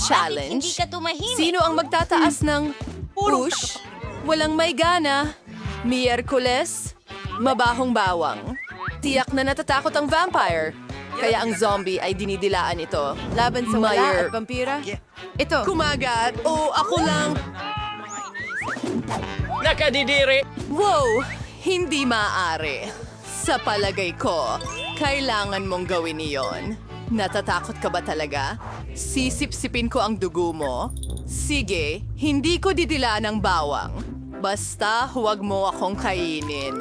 challenge. Hindi ka tumahimik. Sino ang magtataas ng push? Walang may gana. Miyerkules, mabahong bawang. Tiyak na natatakot ang vampire. Kaya ang zombie ay dinidilaan ito. Laban sa wala Mayor. at vampira? Ito. Kumagat. O ako lang. Nakadidiri! Wow! Hindi maaari. Sa palagay ko, kailangan mong gawin iyon. Natatakot ka ba talaga? Sisip-sipin ko ang dugo mo? Sige, hindi ko didilaan ng bawang. Basta huwag mo akong kainin.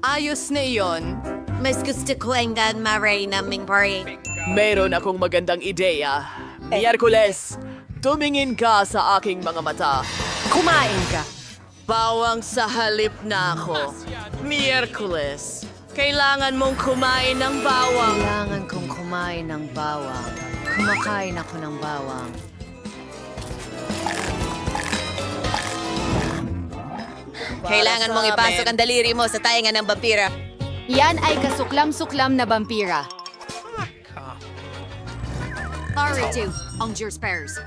Ayos na iyon. Mas gusto ko ang dan maray na mingpari. Mayroon akong magandang ideya. Miyerkules, tumingin ka sa aking mga mata. Kumain ka. Bawang sa halip na ako. Miyerkules, kailangan mong kumain ng bawang. Kailangan kong kumain ng bawang. Kumakain ako ng bawang. Kailangan mong ipasok ang daliri mo sa tainga ng vampira. Yan ay kasuklam-suklam na vampira. R2, ang Dear Spares.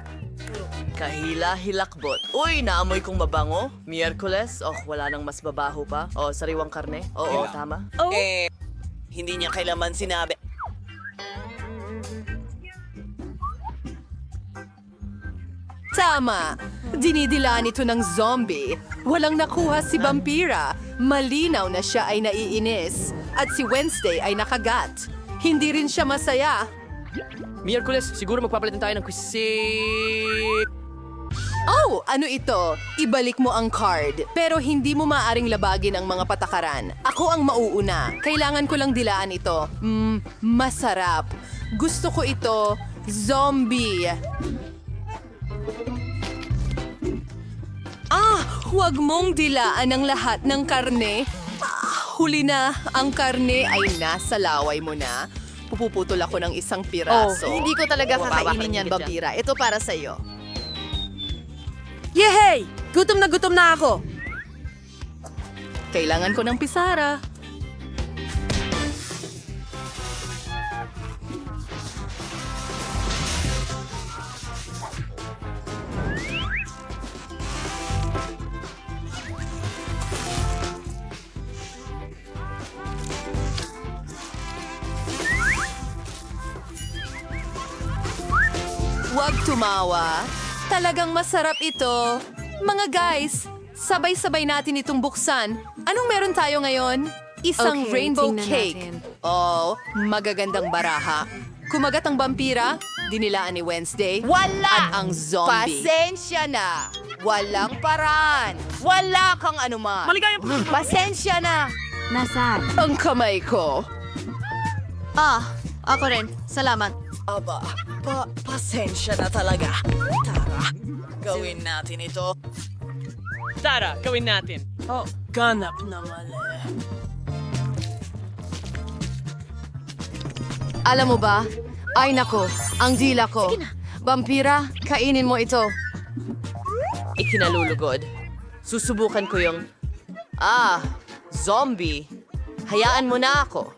Kahila hilakbot. Uy, naamoy kong mabango. Miyerkules, wala nang mas babaho pa. Sariwang karne. Oo, tama. Hindi niya kailaman sinabi. Tama. Dinidilaan ito ng zombie. Walang nakuha si Vampira. Malinaw na siya ay naiinis. At si Wednesday ay nakagat. Hindi rin siya masaya. Miyerkules, siguro magpapalitan tayo ng quiz. Oh, ano ito? Ibalik mo ang card. Pero hindi mo maaring labagin ang mga patakaran. Ako ang mauuna. Kailangan ko lang dilaan ito. Masarap. Gusto ko ito. Zombie. Huwag mong dilaan ang lahat ng karne. Huli na. Ang karne ay nasa laway mo na. Pupuputol ako ng isang piraso. Hindi ko talaga Bumababa kakainin yan, ka dyan. vampira. Ito para sa'yo. Yehey! Gutom na ako. Kailangan ko ng pisara. Huwag tumawa. Talagang masarap ito. Mga guys, sabay-sabay natin itong buksan. Anong meron tayo ngayon? Isang Okay, rainbow tingnan cake. natin. Oh, magagandang baraha. Kumagat ang vampira, dinilaan ni Wednesday. Wala! At ang zombie. Pasensya na. Walang paraan. Wala kang anuman. Maligayang Pasensya na. Nasaan? Ang kamay ko. Ako rin. Salamat. Aba, pasensya na talaga. Tara, gawin natin ito. Tara, gawin natin. Ganap na mali. Alam mo ba? Ay nako, ang dila ko. Vampira, kainin mo ito. Ikinalulugod. Susubukan ko yung... zombie. Hayaan mo na ako.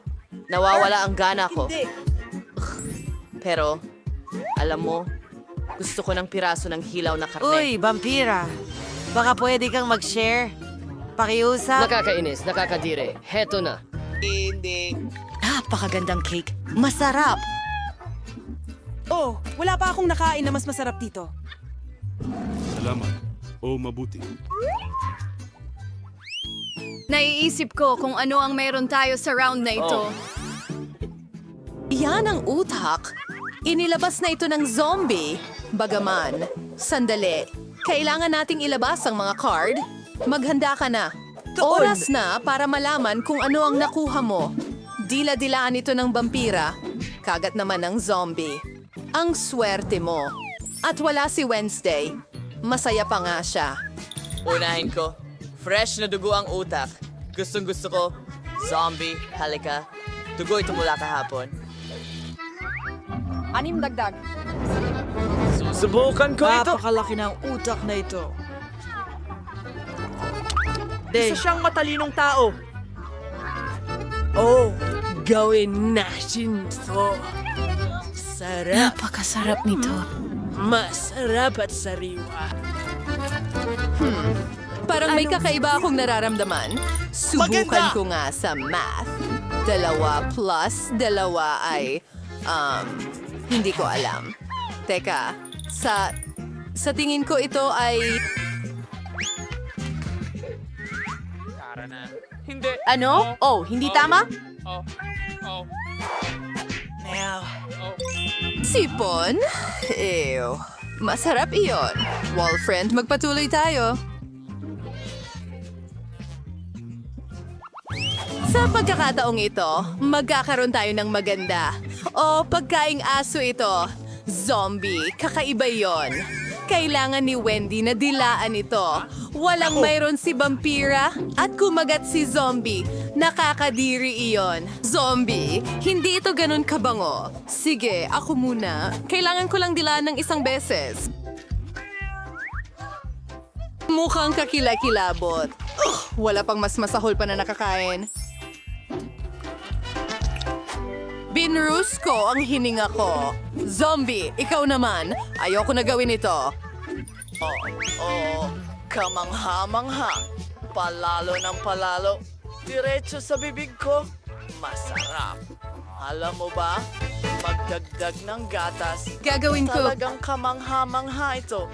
Nawawala ang gana ko. Pero, alam mo, gusto ko ng piraso ng hilaw na karne. Uy, vampira. Baka pwede kang mag-share. Pakiusap. Nakakainis, nakakadire. Heto na. Napakagandang cake. Masarap. Oh, wala pa akong nakain na mas masarap dito. Salamat. O mabuti. Naiisip ko kung ano ang meron tayo sa round na ito. Yan ang utak. Inilabas na ito ng zombie. Bagaman, sandali. Kailangan nating ilabas ang mga card. Maghanda ka na. Oras na para malaman kung ano ang nakuha mo. Dila-dilaan ito ng vampira. Kagat naman ng zombie. Ang swerte mo. At wala si Wednesday. Masaya pa nga siya. Unahin ko. Fresh na dugo ang utak. Gustong-gusto ko. Zombie, halika. Dugo ito mula kahapon. Susubukan ko ito. Napakalaki ng utak na ito. Isa siyang matalinong tao. Oh, gawin natin to. Masarap. Napakasarap nito. Masarap at sariwa. Parang may kakaiba akong nararamdaman. Subukan Maganda! ko nga sa math. 2 plus 2 ay, hindi ko alam. Teka, sa tingin ko ito ay... Ano? Oh, hindi tama? Sipon? Ew. Masarap iyon. Wall friend, magpatuloy tayo. Sa pagkakataong ito, magkakaroon tayo ng maganda. O pagkaing aso ito. Zombie, kakaiba yon. Kailangan ni Wendy na dilaan ito. Walang mayroon si Vampira at kumagat si Zombie. Nakakadiri iyon. Zombie, hindi ito ganun kabango. Sige, ako muna. Kailangan ko lang dilaan ng isang beses. Mukhang kakilakilabot. Wala pang mas masahol pa na nakakain. Binrus ko ang hininga ko. Zombie, ikaw naman. Ayoko na gawin ito. Kamangha-mangha. Palalo ng palalo. Diretso sa bibig ko. Masarap. Alam mo ba? Magdagdag ng gatas. Gagawin ko. Talagang kamangha-mangha ito.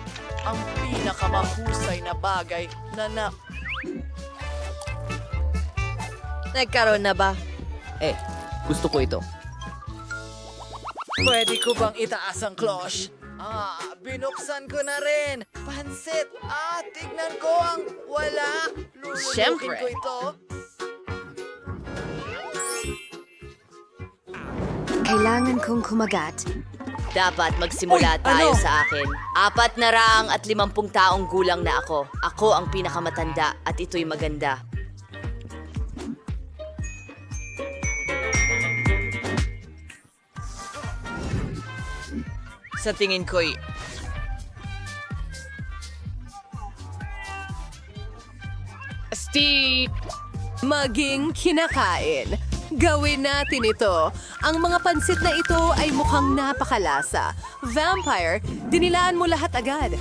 Ang pinakamahusay na bagay na Nagkaroon na ba? Gusto ko ito. Pwede ko bang itaas ang cloche? Binuksan ko na rin. Pansit. Tignan ko ang wala. Lulutukin Siyempre. ko ito. Kailangan kong kumagat. Dapat magsimula tayo sa akin. 4 na rang at 50 taong gulang na ako. Ako ang pinakamatanda at ito'y maganda. Sa tingin ko'y Maging kinakain. Gawin natin ito. Ang mga pansit na ito ay mukhang napakalasa. Vampire, dinilaan mo lahat agad.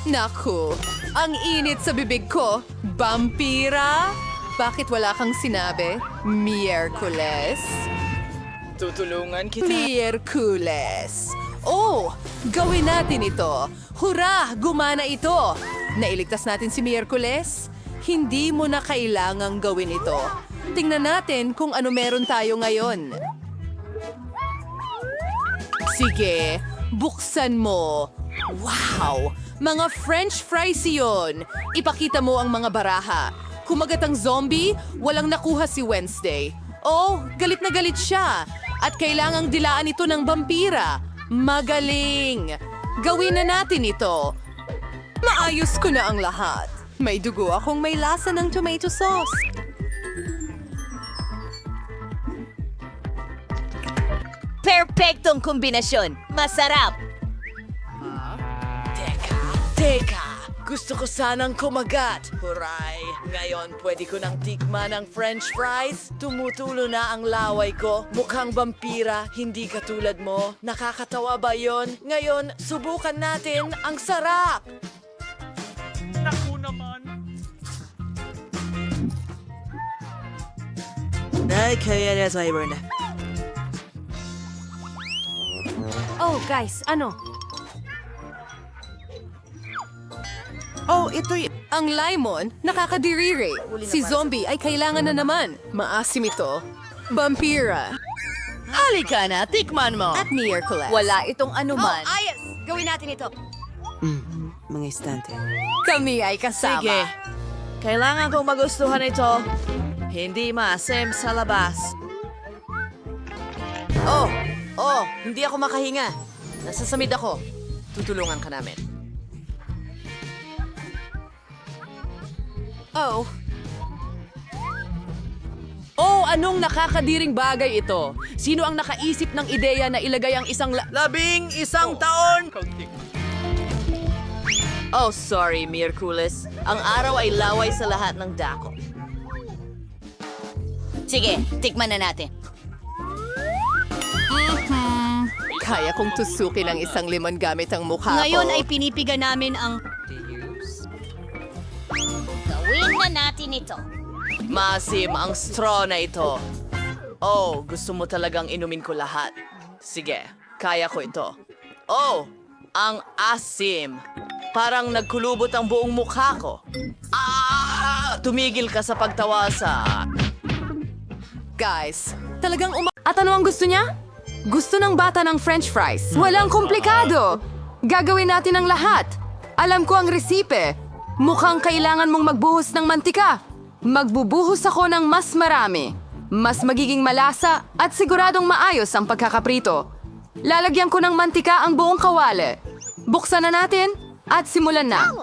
Naku, ang init sa bibig ko. Vampira? Bakit wala kang sinabi? Miyerkules? tutulungan kita. Miyerkules. Oh, gawin natin ito. Hurra! Gumana ito! Nailigtas natin si Miyerkules. Hindi mo na kailangang gawin ito. Tingnan natin kung ano meron tayo ngayon. Sige, buksan mo. Wow! Mga French fries iyon. Ipakita mo ang mga baraha. Kumagat ang zombie, walang nakuha si Wednesday. Oh, galit na galit siya. At kailangang dilaan ito ng vampira. Magaling! Gawin na natin ito. Maayos ko na ang lahat. May dugo akong may lasa ng tomato sauce. Perpektong kombinasyon. Masarap. Teka! Gusto ko sanang kumagat. Huray! Ngayon, pwede ko nang tikman ang French fries. Tumutulo na ang laway ko. Mukhang vampira, hindi katulad mo. Nakakatawa ba yon? Ngayon, subukan natin. Ang sarap! Naku naman! Ay, kaya na flavor na. Oh, guys, ano? Oh, ito'y... Ang lemon, nakakadiriri. Si zombie ay kailangan na naman. Maasim ito. Vampira. Halika na, tikman mo! At Miyerkules. Wala itong anuman. Ayos! Gawin natin ito. Mga istante. Kami ay kasama. Sige. Kailangan kong magustuhan ito. Hindi maasim sa labas. Oh, hindi ako makahinga. Nasasamid ako. Tutulungan ka namin. Oh. Oh, anong nakakadiring bagay ito? Sino ang nakaisip ng ideya na ilagay ang isang 11 taon! Oh, sorry, Miyerkules. Ang araw ay laway sa lahat ng dako. Sige, tikman na natin. Kaya kong tusukin ang isang limon gamit ang mukha Ngayon ko. ay pinipiga namin ang... Gawin na natin ito. Masim ang straw na ito. Oh, gusto mo talagang inumin ko lahat. Sige, kaya ko ito. Oh, ang asim. Parang nagkulubot ang buong mukha ko. Tumigil ka sa pagtawa sa... Guys, talagang At ano ang gusto niya? Gusto ng bata ng french fries. Walang komplikado. Gagawin natin ang lahat. Alam ko ang resipe. Mukhang kailangan mong magbuhos ng mantika. Magbubuhos ako ng mas marami. Mas magiging malasa at siguradong maayos ang pagkakaprito. Lalagyan ko ng mantika ang buong kawali. Buksan na natin at simulan na.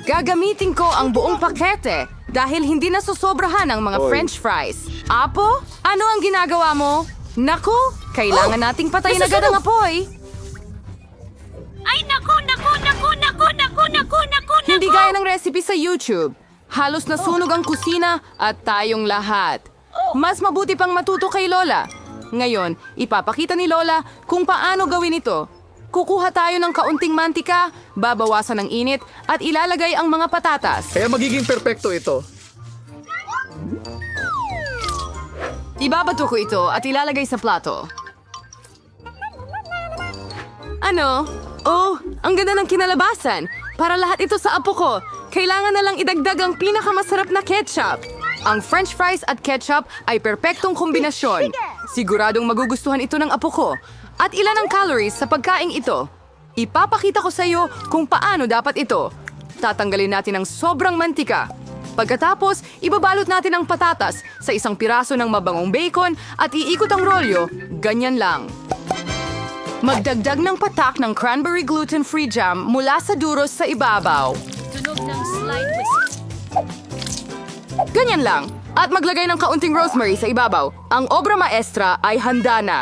Gagamitin ko ang buong pakete dahil hindi nasusobrahan ang mga french fries. Apo, ano ang ginagawa mo? Naku, kailangan nating patayin agad ang apoy. Ay, naku! Hindi gaya ng recipe sa YouTube. Halos nasunog ang kusina at tayong lahat. Mas mabuti pang matuto kay Lola. Ngayon, ipapakita ni Lola kung paano gawin ito. Kukuha tayo ng kaunting mantika, babawasan ng init, at ilalagay ang mga patatas. Kaya magiging perpekto ito. Ibabato ko ito at ilalagay sa plato. Ano? Oh, ang ganda ng kinalabasan. Para lahat ito sa apo ko, kailangan na lang idagdag ang pinakamasarap na ketchup. Ang french fries at ketchup ay perpektong kombinasyon. Siguradong magugustuhan ito ng apo ko. At ilan ang calories sa pagkaing ito? Ipapakita ko sa iyo kung paano dapat ito. Tatanggalin natin ang sobrang mantika. Pagkatapos, ibabalot natin ang patatas sa isang piraso ng mabangong bacon at iikot ang rolyo. Ganyan lang. Magdagdag ng patak ng cranberry gluten-free jam mula sa duros sa ibabaw. Tunog ng slide whistle. Ganyan lang. At maglagay ng kaunting rosemary sa ibabaw. Ang obra maestra ay handa na.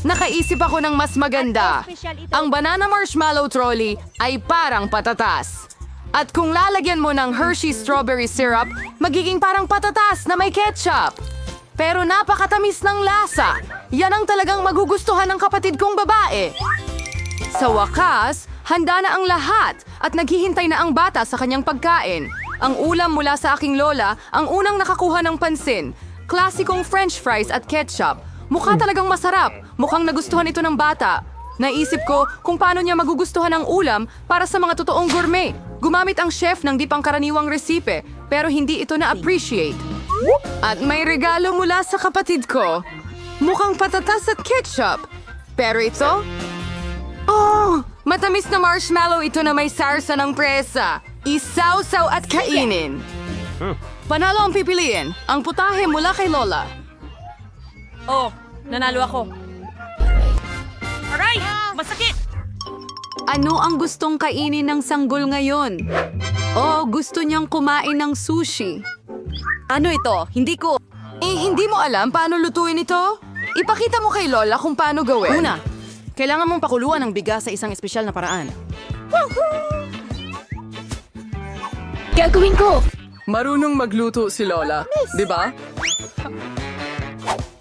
Nakaisip ako ng mas maganda. Ang banana marshmallow trolley ay parang patatas. At kung lalagyan mo ng Hershey strawberry syrup, magiging parang patatas na may ketchup. Pero napakatamis ng lasa. Yan ang talagang magugustuhan ng kapatid kong babae. Sa wakas, handa na ang lahat at naghihintay na ang bata sa kanyang pagkain. Ang ulam mula sa aking lola ang unang nakakuha ng pansin. Klasikong french fries at ketchup. Mukha talagang masarap. Mukhang nagustuhan ito ng bata. Naisip ko kung paano niya magugustuhan ang ulam para sa mga totoong gourmet. Gumamit ang chef ng di pangkaraniwang resipe, pero hindi ito na-appreciate. At may regalo mula sa kapatid ko. Mukhang patatas at ketchup. Pero ito? Oh, matamis na marshmallow ito na may sarsa ng presa. Isawsaw at kainin. Panalo ang pipiliin. Ang putahe mula kay Lola. Oh, nanalo ako. Aray! Masakit! Ano ang gustong kainin ng sanggol ngayon? Oh, gusto niyang kumain ng sushi. Ano ito? Hindi ko... Hindi mo alam paano lutuin ito? Ipakita mo kay Lola kung paano gawin. Una, kailangan mong pakuluan ang bigas sa isang espesyal na paraan. Gagawin ko! Marunong magluto si Lola, di ba?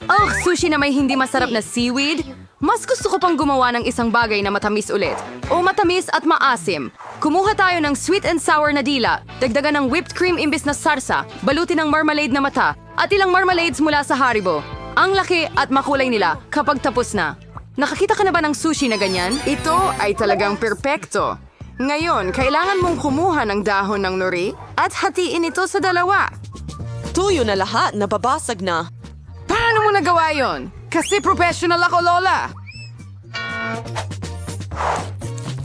Oh, sushi na may hindi masarap na seaweed? Mas gusto ko pang gumawa ng isang bagay na matamis ulit. O matamis at maasim. Kumuha tayo ng sweet and sour na dila, dagdagan ng whipped cream imbis na sarsa, balutin ng marmalade na mata, at ilang marmalades mula sa Haribo. Ang laki at makulay nila kapag tapos na. Nakakita ka na ba ng sushi na ganyan? Ito ay talagang perpekto. Ngayon, kailangan mong kumuha ng dahon ng nori at hatiin ito sa dalawa. Tuyo na lahat, nababasag na. Paano mo nagawa yon? Kasi professional ako, Lola.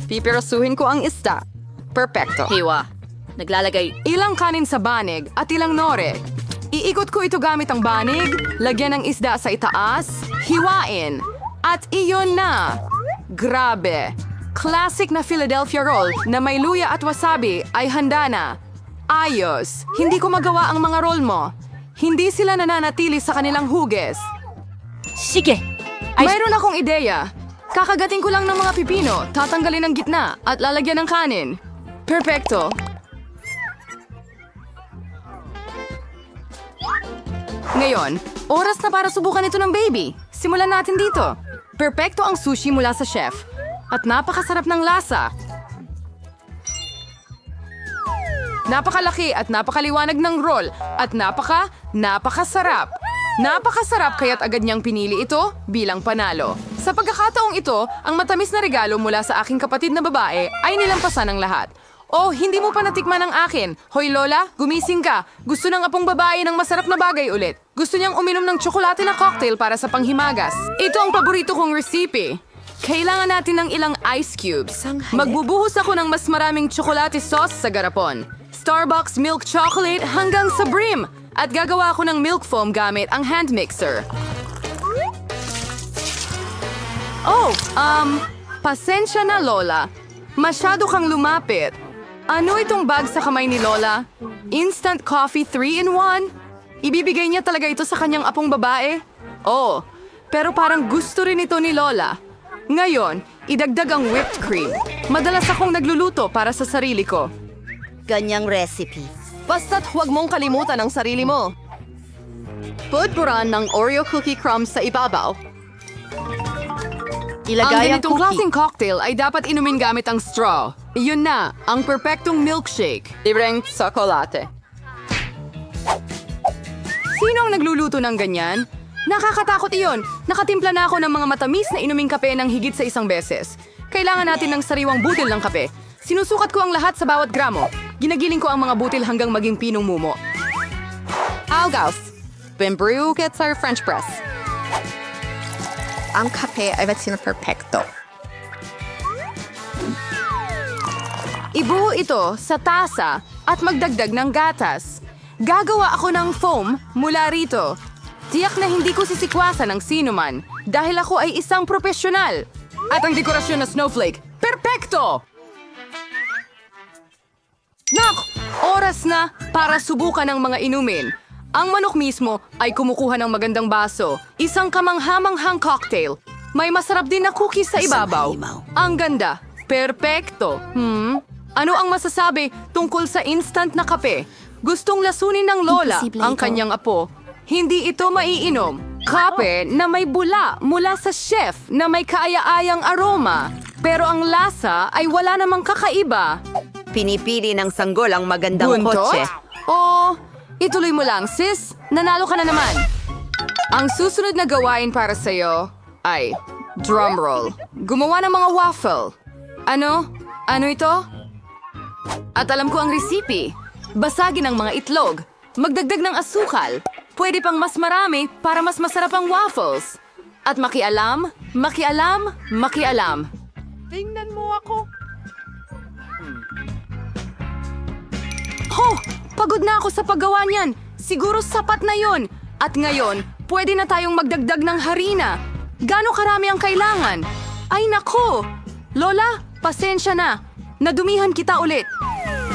Pipirasuhin ko ang isda. Perfecto. Hiwa. Naglalagay. Ilang kanin sa banig at ilang nore. Iikot ko ito gamit ang banig, lagyan ng isda sa itaas, hiwain. At iyon na. Grabe. Classic na Philadelphia roll na may luya at wasabi ay handa na. Ayos. Hindi ko magawa ang mga roll mo. Hindi sila nananatili sa kanilang huges. Sige! Mayroon akong ideya. Kakagating ko lang ng mga pipino, tatanggalin ang gitna at lalagyan ng kanin. Perfecto. Ngayon, oras na para subukan ito ng baby. Simulan natin dito. Perpekto ang sushi mula sa chef. At napakasarap ng lasa. Napakalaki at napakaliwanag ng roll. At napakasarap. Napakasarap kaya't agad niyang pinili ito bilang panalo. Sa pagkakataong ito, ang matamis na regalo mula sa aking kapatid na babae ay nilampasan ng lahat. Oh, hindi mo pa natikman ang akin. Hoy Lola, gumising ka. Gusto ng apong babae ng masarap na bagay ulit. Gusto niyang uminom ng tsokolate na cocktail para sa panghimagas. Ito ang paborito kong recipe. Kailangan natin ng ilang ice cubes. Magbubuhos ako ng mas maraming tsokolate sauce sa garapon. Starbucks milk chocolate hanggang sa brim. At gagawa ako ng milk foam gamit ang hand mixer. Oh, pasensya na Lola. Masyado kang lumapit. Ano itong bag sa kamay ni Lola? Instant coffee 3-in-1? Ibibigay niya talaga ito sa kanyang apong babae? Oh, pero parang gusto rin ito ni Lola. Ngayon, idagdag ang whipped cream. Madalas akong nagluluto para sa sarili ko. Ganyang recipe. Basta't huwag mong kalimutan ang sarili mo. Pudpuran ng Oreo cookie crumbs sa ibabaw. Ang ganitong klaseng cocktail ay dapat inumin gamit ang straw. Iyon na, ang perpektong milkshake. Libreng tsokolate. Sino ang nagluluto ng ganyan? Nakakatakot iyon. Nakatimpla na ako ng mga matamis na inuming kape ng higit sa isang beses. Kailangan natin ng sariwang butil ng kape. Sinusukat ko ang lahat sa bawat gramo. Ginagiling ko ang mga butil hanggang maging pinong mumo. Algaus. Bembrew gets our French press. Ang kape ay perfecto. Ibuo ito sa tasa at magdagdag ng gatas. Gagawa ako ng foam mula rito. Tiyak na hindi ko sisikwasan ng sinuman dahil ako ay isang profesional. At ang dekorasyon na snowflake, perpekto! Nak! Oras na para subukan ng mga inumin. Ang manok mismo ay kumukuha ng magandang baso. Isang kamanghamanghang cocktail. May masarap din na cookies sa ibabaw. Ang ganda. Perpekto. Ano ang masasabi tungkol sa instant na kape? Gustong lasunin ng Lola ang kanyang apo. Hindi ito maiinom. Kape na may bula mula sa chef na may kaaya-ayang aroma. Pero ang lasa ay wala namang kakaiba. Pinipili ng sanggol ang magandang Buntot? kotse. Oh, ituloy mo lang, sis. Nanalo ka na naman. Ang susunod na gawain para sa'yo ay drumroll. Gumawa ng mga waffle. Ano? Ano ito? At alam ko ang recipe. Basagin ang mga itlog. Magdagdag ng asukal. Pwede pang mas marami para mas masarap ang waffles. At makialam. Tingnan mo ako. Ho! Pagod na ako sa paggawa niyan. Siguro sapat na yon. At ngayon, pwede na tayong magdagdag ng harina. Gaano karami ang kailangan? Ay nako! Lola, pasensya na. Nadumihan kita ulit.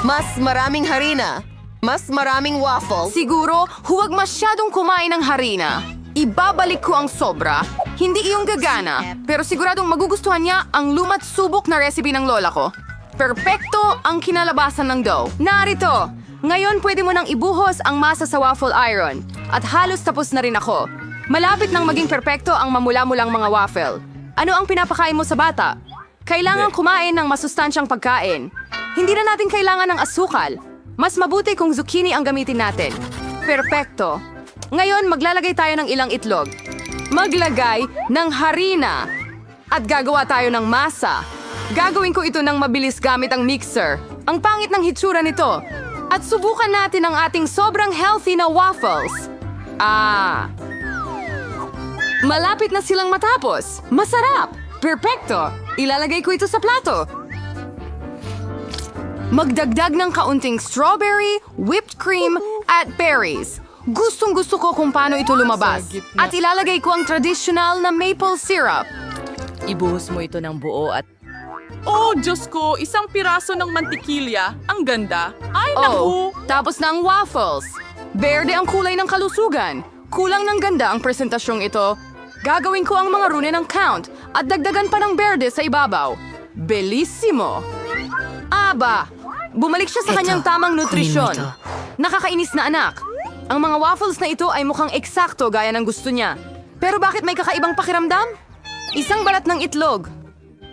Mas maraming harina. Mas maraming waffle. Siguro, huwag masyadong kumain ng harina. Ibabalik ko ang sobra. Hindi iyong gagana, pero siguradong magugustuhan niya ang lumat subok na recipe ng lola ko. Perpekto ang kinalabasan ng dough. Narito! Ngayon pwede mo nang ibuhos ang masa sa waffle iron. At halos tapos na rin ako. Malapit nang maging perpekto ang mamula-mulang mga waffle. Ano ang pinapakain mo sa bata? Kailangan kumain ng masustansyang pagkain. Hindi na natin kailangan ng asukal. Mas mabuti kung zucchini ang gamitin natin. Perpekto. Ngayon maglalagay tayo ng ilang itlog. Maglagay ng harina. At gagawa tayo ng masa. Gagawin ko ito ng mabilis gamit ang mixer. Ang pangit ng hitsura nito. At subukan natin ang ating sobrang healthy na waffles. Malapit na silang matapos. Masarap! Perpekto! Ilalagay ko ito sa plato. Magdagdag ng kaunting strawberry, whipped cream, at berries. Gustong-gusto ko kung paano ito lumabas. At ilalagay ko ang traditional na maple syrup. Ibuhos mo ito ng buo at Oh, Diyos ko, isang piraso ng mantikilya. Ang ganda. Ay, Oh, naku! tapos na ang waffles. Berde ang kulay ng kalusugan. Kulang ng ganda ang presentasyong ito. Gagawin ko ang mga rune ng count at dagdagan pa ng berde sa ibabaw. Bellissimo! Aba! Bumalik siya sa kanyang tamang nutrisyon. Nakakainis na anak. Ang mga waffles na ito ay mukhang eksakto gaya ng gusto niya. Pero bakit may kakaibang pakiramdam? Isang balat ng itlog.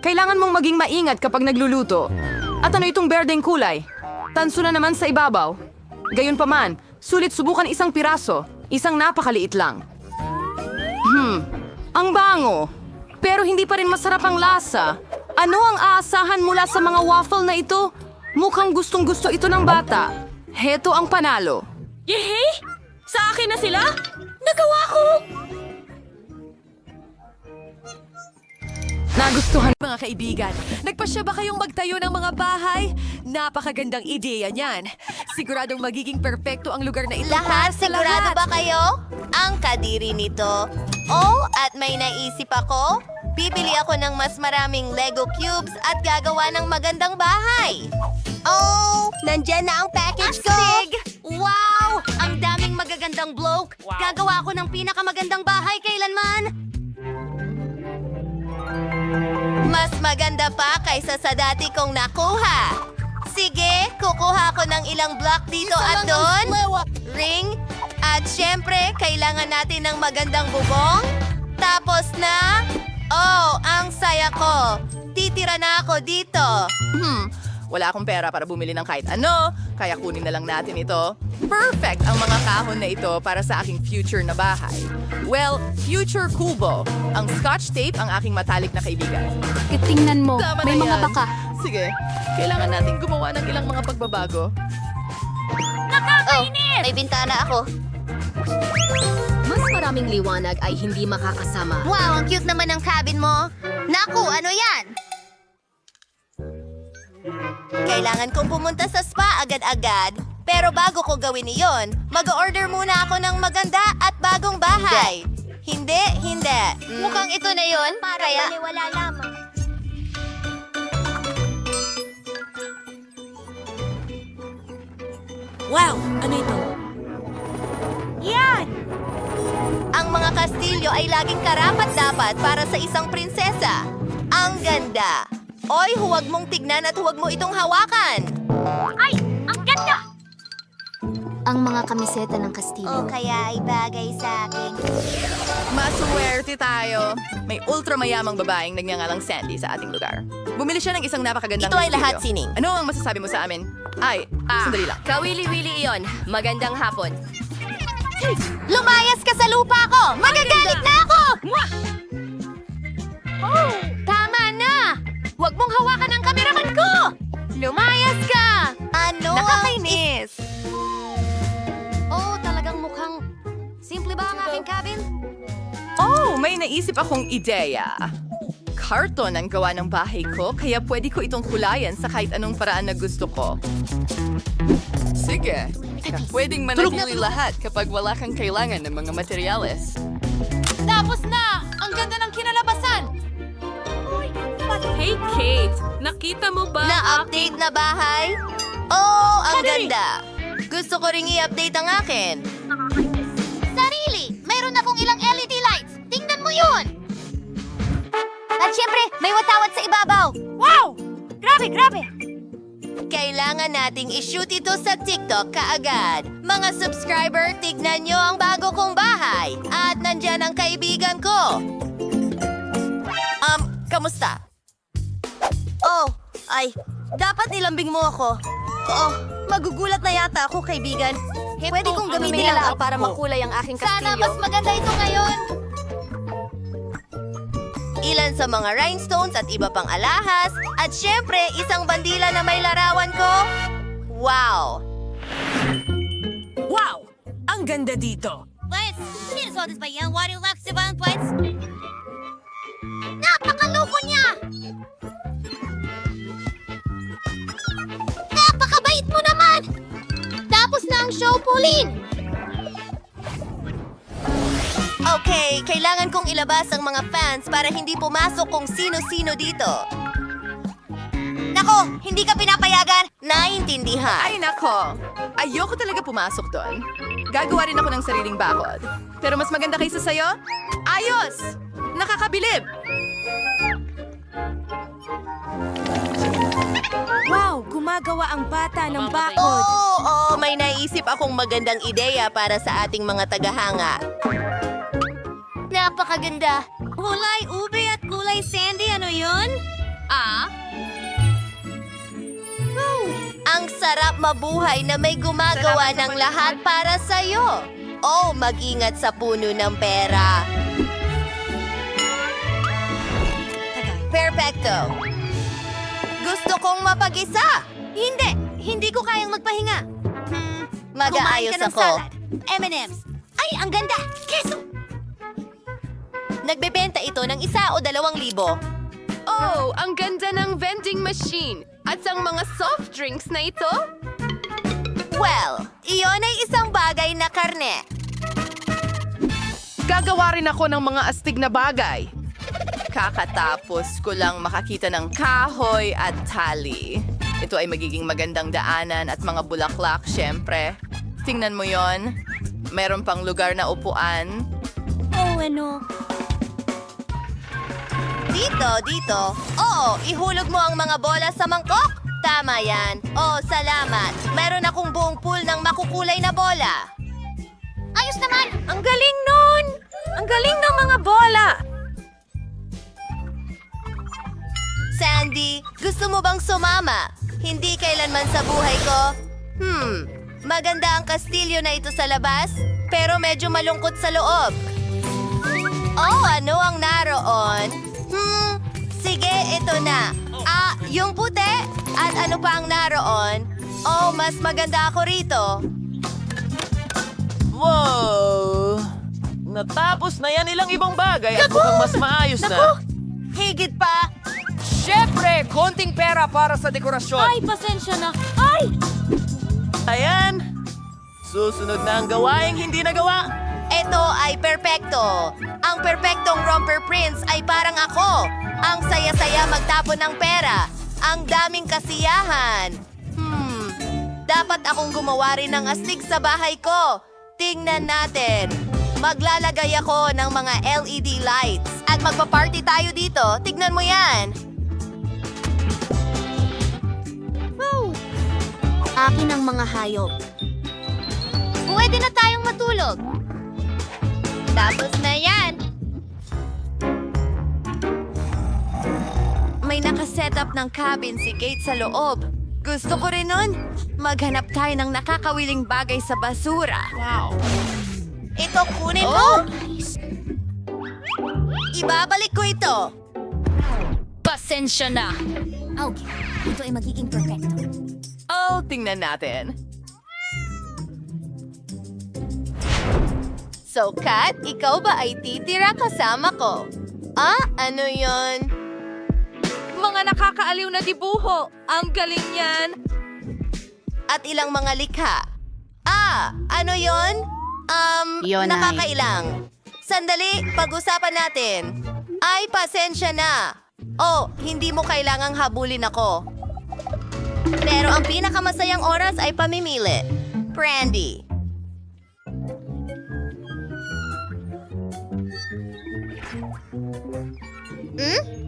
Kailangan mong maging maingat kapag nagluluto. At ano itong berdeng kulay? Tanso na naman sa ibabaw. Gayunpaman, sulit subukan isang piraso. Isang napakaliit lang. Ang bango. Pero hindi pa rin masarap ang lasa. Ano ang aasahan mula sa mga waffle na ito? Mukhang gustong-gusto ito ng bata. Heto ang panalo. Yehey! Sa akin na sila? Nagawa ko! Nagustuhan. Mga kaibigan, nagpasya ba kayong magtayo ng mga bahay? Napakagandang ideya niyan. Siguradong magiging perpekto ang lugar na ito para Lahat, sa sigurado lahat. ba kayo? Ang kadiri nito. Oh, at may naisip ako. Bibili ako ng mas maraming Lego cubes at gagawa ng magandang bahay. Oh, nandyan na ang package ko. Wow! Ang daming magagandang bloke. Gagawa ako ng pinakamagandang bahay kailanman. Mas maganda pa kaysa sa dati kong nakuha. Sige, kukuha ko ng ilang block dito at doon. Ring. At syempre, kailangan natin ng magandang bubong. Tapos na... Oh, ang saya ko. Titira na ako dito. Wala akong pera para bumili ng kahit ano, kaya kunin na lang natin ito. Perfect ang mga kahon na ito para sa aking future na bahay. Well, future kubo. Ang scotch tape ang aking matalik na kaibigan. Tingnan mo, Tama may na mga yan. baka. Sige, kailangan natin gumawa ng ilang mga pagbabago. Oh, may bintana ako. Mas maraming liwanag ay hindi makakasama. Wow, ang cute naman ng cabin mo. Naku, ano yan? Kailangan kong pumunta sa spa agad-agad. Pero bago ko gawin iyon, mag-order muna ako ng maganda at bagong bahay. Hindi. Mukhang ito na yon. Kaya... wala lamang. Wow! Ano ito? Ang mga kastilyo ay laging karapat-dapat para sa isang prinsesa. Ang ganda. Oy, huwag mong tignan at huwag mo itong hawakan. Ay! Ang ganda! Ang mga kamiseta ng Kastilyo. O kaya ay bagay sa akin. Maswerte tayo. May ultramayamang babaeng nagngangalang Sandy sa ating lugar. Bumili siya ng isang napakagandang Ito ay kastilyo. lahat, Sining. Ano ang masasabi mo sa amin? Ay, sandali lang. Kawili-wili iyon. Magandang hapon. Lumayas ka sa lupa ko! Magagalit na ako! Tama na! Huwag mong hawakan ang kameraman ko! Lumayas ka! Ano nakakainis? Oh, talagang mukhang... Simple ba ang aking cabin? Oh, may naisip akong ideya. Karton ang gawa ng bahay ko, kaya pwede ko itong kulayan sa kahit anong paraan na gusto ko. Sige, pwedeng manatili lahat kapag wala kang kailangan ng mga materyales. Tapos na! Ang ganda ng kinalabasan! Hey, Kate! Nakita mo ba? Na-update na bahay? Oh, ang ganda! Gusto ko ring i-update ang akin. Sarili! Mayroon akong ilang LED lights! Tingnan mo yun! At syempre, may watawat sa ibabaw! Wow! Grabe! Kailangan nating i-shoot ito sa TikTok kaagad. Mga subscriber, tignan nyo ang bago kong bahay. At nandyan ang kaibigan ko. Kamusta? Oh, dapat nilambing mo ako. Oh, magugulat na yata ako, kaibigan. Pwede kong gamitin lang para makulay ang aking kastilyo. Sana mas maganda ito ngayon. Ilan sa mga rhinestones at iba pang alahas. At syempre, isang bandila na may larawan ko. Wow! Wow! Ang ganda dito! Pues, sinusodas ba yan? What you like, Sivan, pues? Napakaloko niya! Napakabait mo naman! Tapos na ang show, Pauline! Okay, kailangan kong ilabas ang mga fans para hindi pumasok kung sino-sino dito. Nako, hindi ka pinapayagan. Naintindihan. Ay nako, ayoko talaga pumasok doon. Gagawa rin ako ng sariling bakod. Pero mas maganda kaysa sayo? Ayos! Nakakabilib! Wow, gumagawa ang bata ng bakod. Oo, may naisip akong magandang ideya para sa ating mga tagahanga. Napakaganda. Kulay ube at kulay sandy, ano yun? Ang sarap mabuhay na may gumagawa ng lahat para sa'yo. Oh, mag-ingat sa puno ng pera. Perfecto. Gusto kong mapag-isa. Hindi ko kayang magpahinga. Mag-aayos ako. M&M's. Ay, ang ganda. Keso. Nagbebenta ito ng 1 o 2,000. Oh, ang ganda ng vending machine. At ang mga soft drinks na ito? Well, iyon ay isang bagay na karne. Gagawa rin ako ng mga astig na bagay. Kakatapos ko lang makakita ng kahoy at tali. Ito ay magiging magandang daanan at mga bulaklak, syempre. Tingnan mo yon. Meron pang lugar na upuan. Dito. Oo, ihulog mo ang mga bola sa mangkok. Tama yan. Oh, salamat. Meron akong buong pool ng makukulay na bola. Ayos naman! Ang galing nun! Ang galing ng mga bola! Sandy, gusto mo bang sumama? Hindi kailanman sa buhay ko. Maganda ang kastilyo na ito sa labas, pero medyo malungkot sa loob. Oh, ano ang naroon? Sige, ito na. Yung puti? At ano pa ang naroon? Oh, mas maganda ako rito. Wow! Natapos na yan ilang ibang bagay at mukhang mas maayos na. Higit pa. Siyempre, konting pera para sa dekorasyon. Pasensya na. Ay! Ayan! Susunod na ang gawaing hindi nagawa. Ito ay perpekto. Ang perpektong romper prince ay parang ako. Ang saya-saya magtapon ng pera. Ang daming kasiyahan. Dapat akong gumawa rin ng astig sa bahay ko. Tingnan natin. Maglalagay ako ng mga LED lights. At magpa-party tayo dito. Tignan mo yan. Akin ang mga hayop. Pwede na tayong matulog. Tapos na yan. May nakasetup ng cabin si Kate sa loob. Gusto ko rin nun. Maghanap tayo ng nakakawiling bagay sa basura. Wow. Ito kunin mo. Ibabalik ko ito. Pasensya na! Okay, ito ay magiging perfecto. Oh, tingnan natin. So, Kat, ikaw ba ay titira kasama ko? Ano yon? Mga nakakaaliw na dibuho. Ang galing yan. At ilang mga likha. Ano yon? Yun ay- Nakakailang. Sandali, pag-usapan natin. Ay, pasensya na. Oh, hindi mo kailangang habulin ako. Pero ang pinakamasayang oras ay pamimili. Brandy.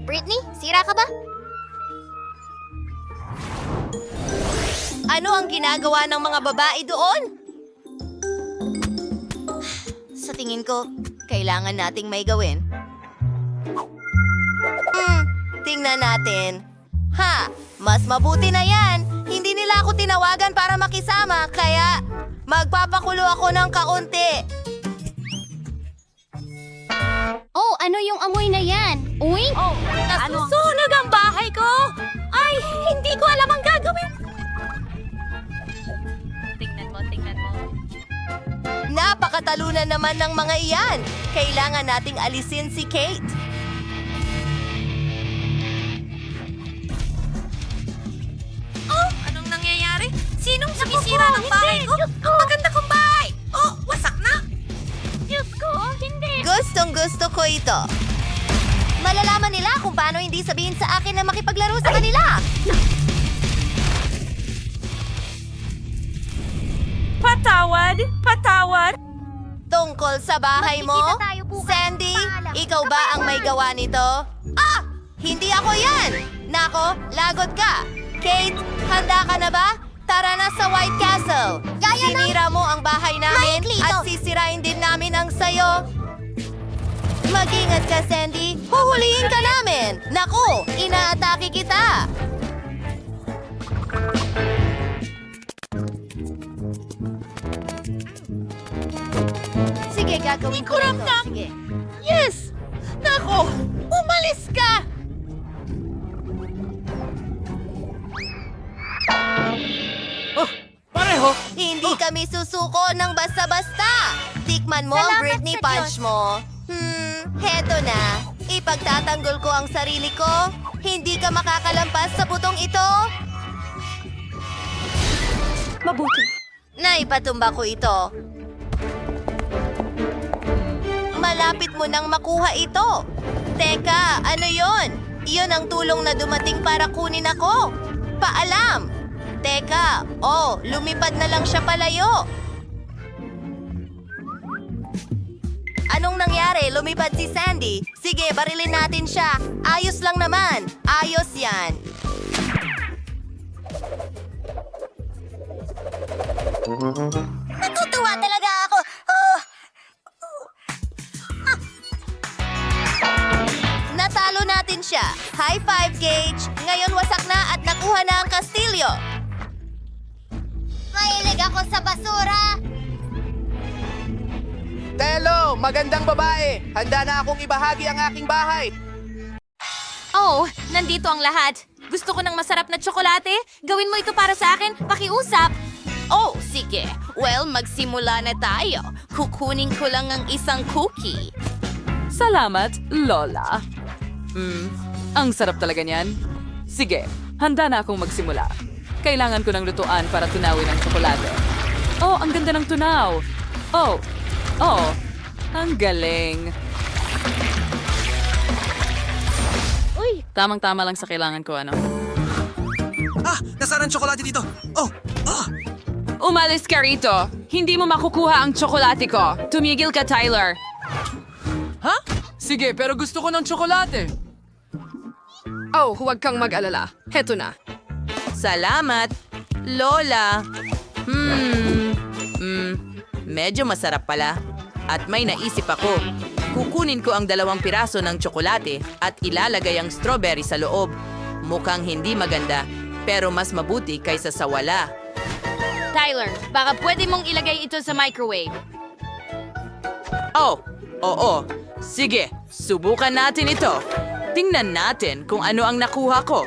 Britney, sira ka ba? Ano ang ginagawa ng mga babae doon? Sa tingin ko, kailangan nating may gawin. Tingnan natin. Mas mabuti na yan. Hindi nila ako tinawagan para makisama, kaya magpapakulo ako ng kaunti. Oh, ano yung amoy na yan? Uy! Nasusunog ang bahay ko! Ay, hindi ko alam ang gagawin. Tingnan mo. Napakatalunan naman ng mga iyan. Kailangan nating alisin si Kate. Oh, anong nangyayari? Sinong sumisira ng bahay ko? Ang maganda kong bahay! Oh, wasak na! Diyos ko, hindi! Gustong-gusto ko ito. Malalaman nila kung paano hindi sabihin sa akin na makipaglaro sa kanila. Patawad! Tungkol sa bahay mo, Magkikita tayo bukas. Sandy, Paalam. ikaw ba ang may gawa nito? Hindi ako yan! Nako, lagot ka! Kate, handa ka na ba? Tara na sa White Castle. Sinira mo ang bahay namin at sisirain din namin ang sayo. Mag-ingat ka, Sandy. Huhulihin ka namin. Naku, inaatake kita. Sige, gagawin ko rin to. Sige. Yes! Nako! Umalis ka! Pareho! Hindi kami susuko ng basta-basta. Tikman mo ang Britney Punch mo. Heto na. Ipagtatanggol ko ang sarili ko. Hindi ka makakalampas sa butong ito. Mabuti. Naipatumba ko ito. Malapit mo nang makuha ito. Teka, ano yon? Iyon ang tulong na dumating para kunin ako. Paalam. Teka, lumipad na lang siya palayo. Anong nangyari? Lumipad si Sandy. Sige, barilin natin siya. Ayos lang naman. Ayos yan. Natutuwa talaga ako. Natalo natin siya. High five, Gage. Ngayon wasak na at nakuha na ang kastilyo. Mahilig ako sa basura. Telo, magandang babae. Handa na akong ibahagi ang aking bahay. Oh, nandito ang lahat. Gusto ko ng masarap na tsokolate. Gawin mo ito para sa akin. Pakiusap. Oh, sige. Well, magsimula na tayo. Kukunin ko lang ang isang cookie. Salamat, Lola. Ang sarap talaga niyan. Sige, handa na akong magsimula. Kailangan ko ng lutuan para tunawin ang tsokolate. Oh, ang ganda ng tunaw. Oh, ang galing. Uy, tamang-tama lang sa kailangan ko, ano? Nasaan ang tsokolate dito? Umalis ka rito. Hindi mo makukuha ang tsokolate ko. Tumigil ka, Tyler. Ha? Sige, pero gusto ko ng tsokolate. Oh, huwag kang mag-alala. Heto na. Salamat, Lola. Medyo masarap pala. At may naisip ako. Kukunin ko ang 2 piraso ng tsokolate at ilalagay ang strawberry sa loob. Mukhang hindi maganda, pero mas mabuti kaysa sa wala. Tyler, baka pwede mong ilagay ito sa microwave. Oh, oo. Sige, subukan natin ito. Tingnan natin kung ano ang nakuha ko.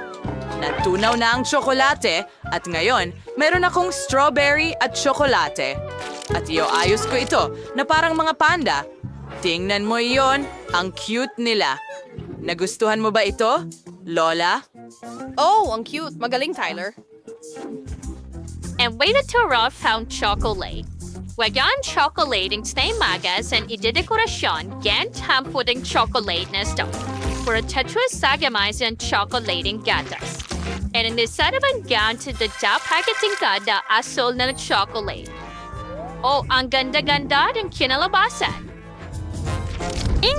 Natunaw na ang tsokolate at ngayon, meron akong strawberry at tsokolate. At ayos ko ito na parang mga panda. Tingnan mo iyon, ang cute nila. Nagustuhan mo ba ito, Lola? Oh, ang cute. Magaling, Tyler. And way to rough found chocolate. Wagan chocolate ng magas and idedekorasyon gan tampuding chocolate na sto. For a tetras sagamais and chocolating gatas. And in the set of an gown to the da packaging kada asol na chocolate. Oh, ang ganda-ganda ng kinalabasan.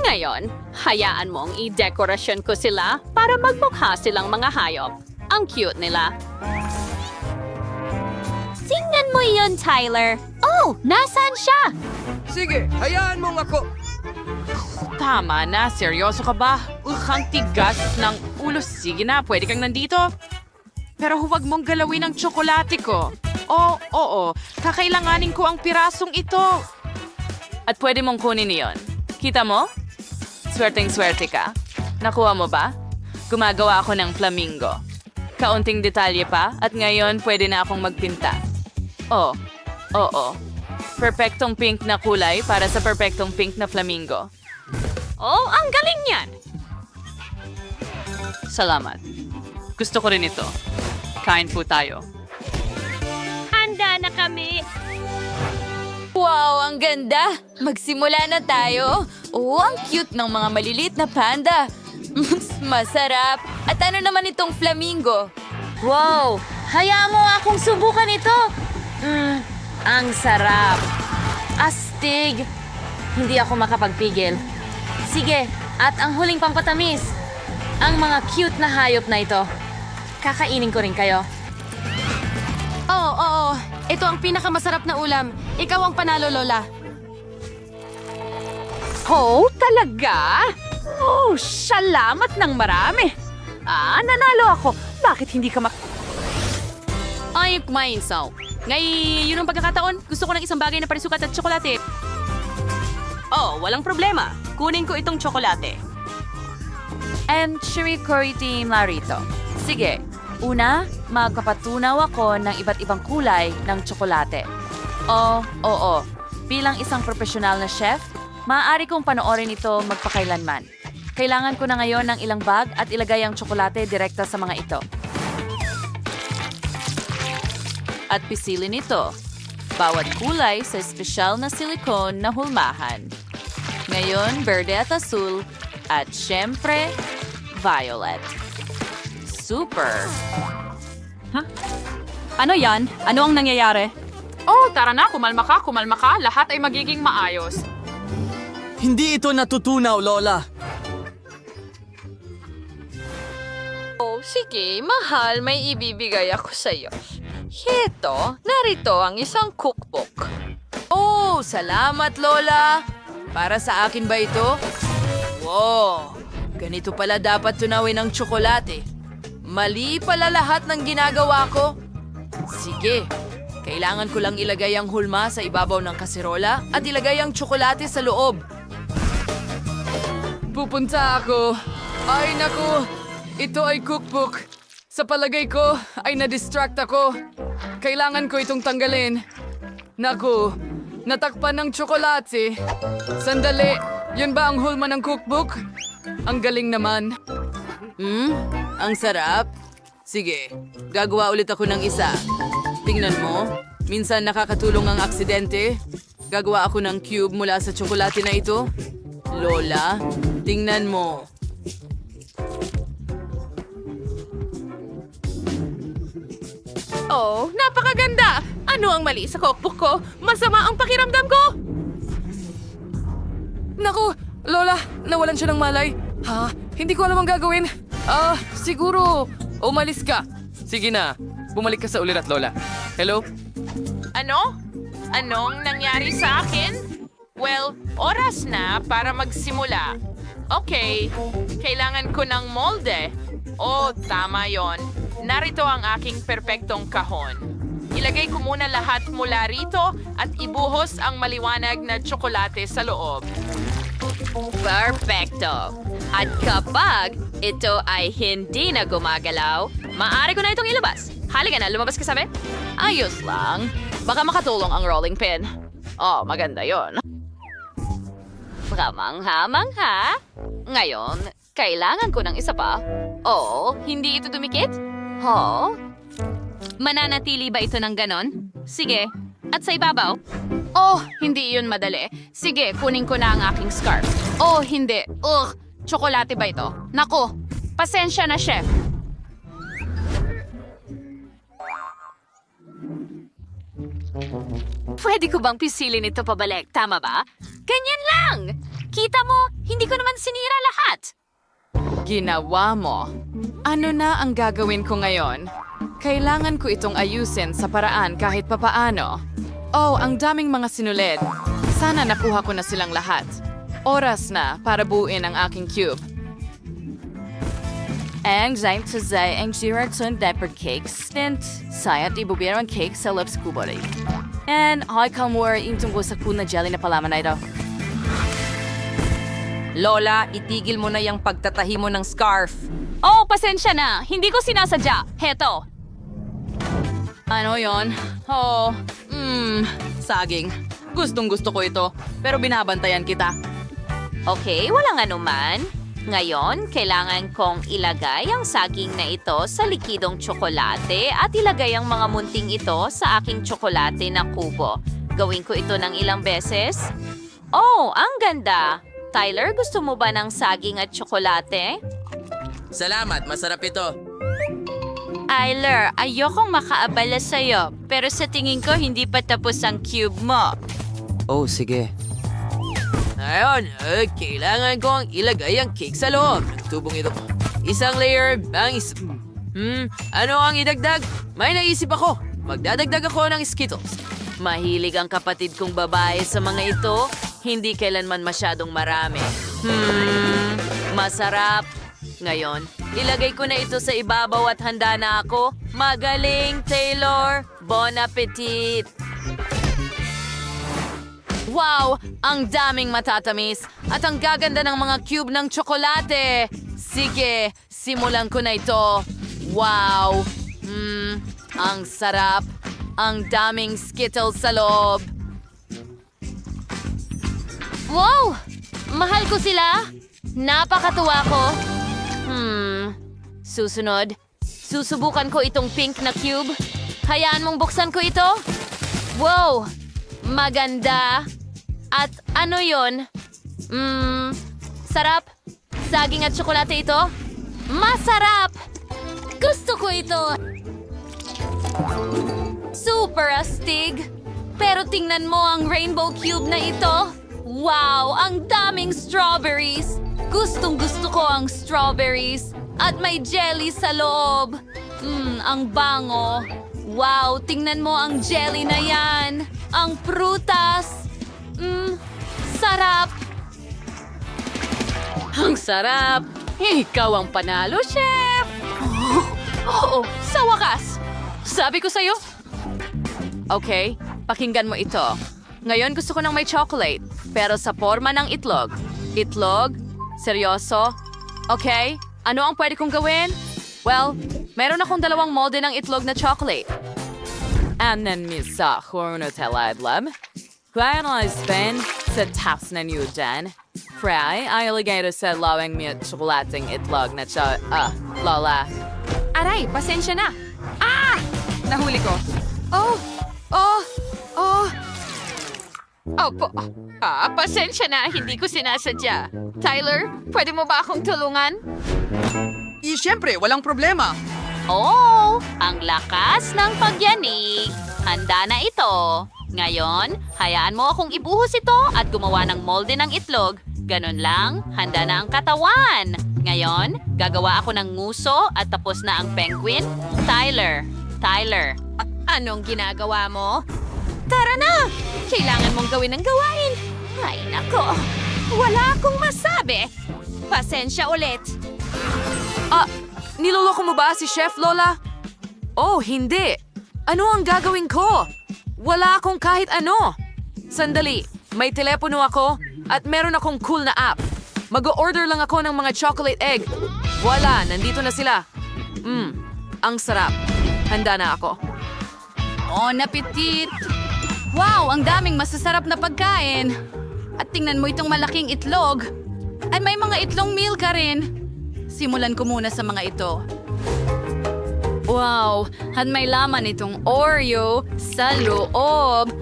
Ngayon, hayaan mong i-dekorasyon ko sila para magmukha silang mga hayop. Ang cute nila. Tingnan mo yun, Tyler. Oh, nasaan siya? Sige, hayaan mong ako. Tama na, seryoso ka ba? Ang tigas ng ulo. Sige na, pwede kang nandito. Pero huwag mong galawin ang tsokolate ko. Oo, kakailanganin ko ang pirasong ito. At pwede mong kunin iyon. Kita mo? Swerteng-swerte ka. Nakuha mo ba? Gumagawa ako ng flamingo. Kaunting detalye pa at ngayon pwede na akong magpinta. Oo. Perpektong pink na kulay para sa perpektong pink na flamingo. Oh, ang galing yan! Salamat. Gusto ko rin ito. Kain po tayo. Handa na kami. Wow, ang ganda! Magsimula na tayo. Oh, ang cute ng mga maliliit na panda. Masarap. At ano naman itong flamingo? Wow! Hayaan mo akong subukan ito. Ang sarap. Astig. Hindi ako makapagpigil. Sige, at ang huling pampatamis. Ang mga cute na hayop na ito. Kakainin ko rin kayo. Oo. Ito ang pinakamasarap na ulam. Ikaw ang panalo, Lola. Oh, talaga? Oh, salamat ng marami. Nanalo ako. Bakit hindi ka Ay, kumain, so. Yun ang pagkakataon. Gusto ko ng isang bagay na parisukat at tsokolate. Oh, walang problema. Kunin ko itong tsokolate. And cherry curry team narito. Sige, una, magpapatunaw ako ng iba't ibang kulay ng tsokolate. Oo. Bilang isang profesional na chef, maaari kong panoorin ito magpakailanman. Kailangan ko na ngayon ng ilang bag at ilagay ang tsokolate direkta sa mga ito. At pisilin ito. Bawat kulay sa espesyal na silikon na hulmahan. Ngayon, berde at asul. At syempre, violet. Super! Ano yan? Ano ang nangyayari? Oh, tara na, kumalma ka. Lahat ay magiging maayos. Hindi ito natutunaw, Lola. Oh, sige, mahal, may ibibigay ako sa'yo. Narito ang isang cookbook. Oh, salamat, Lola! Para sa akin ba ito? Wow! Ganito pala dapat tunawin ang tsokolate. Mali pala lahat ng ginagawa ko. Sige, kailangan ko lang ilagay ang hulma sa ibabaw ng kaserola at ilagay ang tsokolate sa loob. Pupunta ako. Ay, naku. Ito ay cookbook. Sa palagay ko, ay na-distract ako. Kailangan ko itong tanggalin. Naku, natakpan ng tsokolate. Sandali, yun ba ang hulma ng cookbook? Ang galing naman. Ang sarap. Sige, gagawa ulit ako ng isa. Tingnan mo, minsan nakakatulong ang aksidente. Gagawa ako ng cube mula sa tsokolate na ito. Lola, tingnan mo. Oh, napakaganda! Ano ang mali sa cookbook ko? Masama ang pakiramdam ko! Naku, Lola, nawalan siya ng malay. Ha? Hindi ko alam ang gagawin. Siguro, umalis ka. Sige na, bumalik ka sa ulirat, Lola. Hello? Ano? Anong nangyari sa akin? Well, oras na para magsimula. Okay, kailangan ko ng molde. Oh, tama yon. Narito ang aking perpektong kahon. Ilagay ko muna lahat mula rito at ibuhos ang maliwanag na tsokolate sa loob. Perfecto! At kapag ito ay hindi na gumagalaw, maaari ko na itong ilabas. Halika na, lumabas ka sa amin? Ayos lang. Baka makatulong ang rolling pin. Oh, maganda yon. Kamangha-mangha. Ngayon, kailangan ko ng isa pa. Oh, hindi ito dumikit? Mananatili ba ito ng ganon? Sige. At sa ibabaw? Oh, hindi yun madali. Sige, kunin ko na ang aking scarf. Oh, hindi. Tsokolate ba ito? Nako, pasensya na, chef. Pwede ko bang pisilin ito pabalik? Tama ba? Ganyan lang! Kita mo, hindi ko naman sinira lahat. Ginawa mo. Ano na ang gagawin ko ngayon? Kailangan ko itong ayusin sa paraan kahit papaano. Oh, ang daming mga sinulid. Sana nakuha ko na silang lahat. Oras na para buuin ang aking cube. Ang zain sa zay ang Girardson diaper cakes and sayat ibubiro ang cake sa lips kubori. And ay kalmur yung tungkol sa kuna jelly na palaman na ito. Lola, itigil mo na yung pagtatahi mo ng scarf. Oh, pasensya na. Hindi ko sinasadya. Heto. Ano yon? Saging. Gustong gusto ko ito, pero binabantayan kita. Okay, walang anuman. Ngayon, kailangan kong ilagay ang saging na ito sa likidong tsokolate at ilagay ang mga munting ito sa aking tsokolate na kubo. Gawin ko ito ng ilang beses. Oh, ang ganda! Tyler, gusto mo ba ng saging at tsokolate? Salamat, masarap ito. Tyler, ayokong makaabala sa'yo, pero sa tingin ko hindi pa tapos ang cube mo. Oh, sige. Ngayon, kailangan kong ilagay ang cake sa loob ng tubong ito. Isang layer, Ano ang idagdag? May naisip ako. Magdadagdag ako ng Skittles. Mahilig ang kapatid kong babae sa mga ito. Hindi kailanman masyadong marami. Masarap. Ngayon, ilagay ko na ito sa ibabaw at handa na ako. Magaling, Taylor! Bon appetit! Wow! Ang daming matatamis at ang gaganda ng mga cube ng tsokolate. Sige, simulan ko na ito. Wow! Ang sarap. Ang daming Skittles sa loob. Wow! Mahal ko sila. Napakatuwa ko. Susunod, susubukan ko itong pink na cube. Hayaan mong buksan ko ito. Wow! Maganda. At ano yon? Sarap. Saging at tsokolate ito. Masarap! Gusto ko ito. Super astig. Pero tingnan mo ang rainbow cube na ito. Wow! Ang daming strawberries. Gustong-gusto ko ang strawberries. At may jelly sa loob. Ang bango. Wow! Tingnan mo ang jelly na yan. Ang prutas. Sarap. Ang sarap! Ikaw ang panalo, chef! Oo, sa wakas! Sabi ko sa'yo. Okay, pakinggan mo ito. Ngayon gusto ko ng may chocolate, pero sa forma ng itlog. Itlog? Seryoso? Okay, ano ang pwede kong gawin? Well, meron akong 2 molde ng itlog na chocolate. Anan misa Nutella idlab. Kaya na spend sa taps na niyo dyan. Fry, ay ilagay ito sa lawang may tsokolating itlog na lola. Aray, pasensya na. Nahuli ko. Pasensya na, hindi ko sinasadya. Tyler, pwede mo ba akong tulungan? Siyempre, walang problema. Oh, ang lakas ng pagyanig. Handa na ito. Ngayon, hayaan mo akong ibuhos ito at gumawa ng molde ng itlog. Ganon lang, handa na ang katawan. Ngayon, gagawa ako ng nguso at tapos na ang penguin. Tyler, anong ginagawa mo? Tara na! Kailangan mong gawin ang gawain. Ay nako, wala akong masabi. Pasensya ulit. Niloloko mo ba si Chef Lola? Oh, hindi. Ano ang gagawin ko? Wala akong kahit ano. Sandali, may telepono ako at meron akong cool na app. Mag-order lang ako ng mga chocolate egg. Wala, nandito na sila. Ang sarap. Handa na ako. Bon appetit! Wow, ang daming masasarap na pagkain. At tingnan mo itong malaking itlog. Ay may mga itlong meal ka rin. Simulan ko muna sa mga ito. Wow, at may laman itong Oreo sa loob.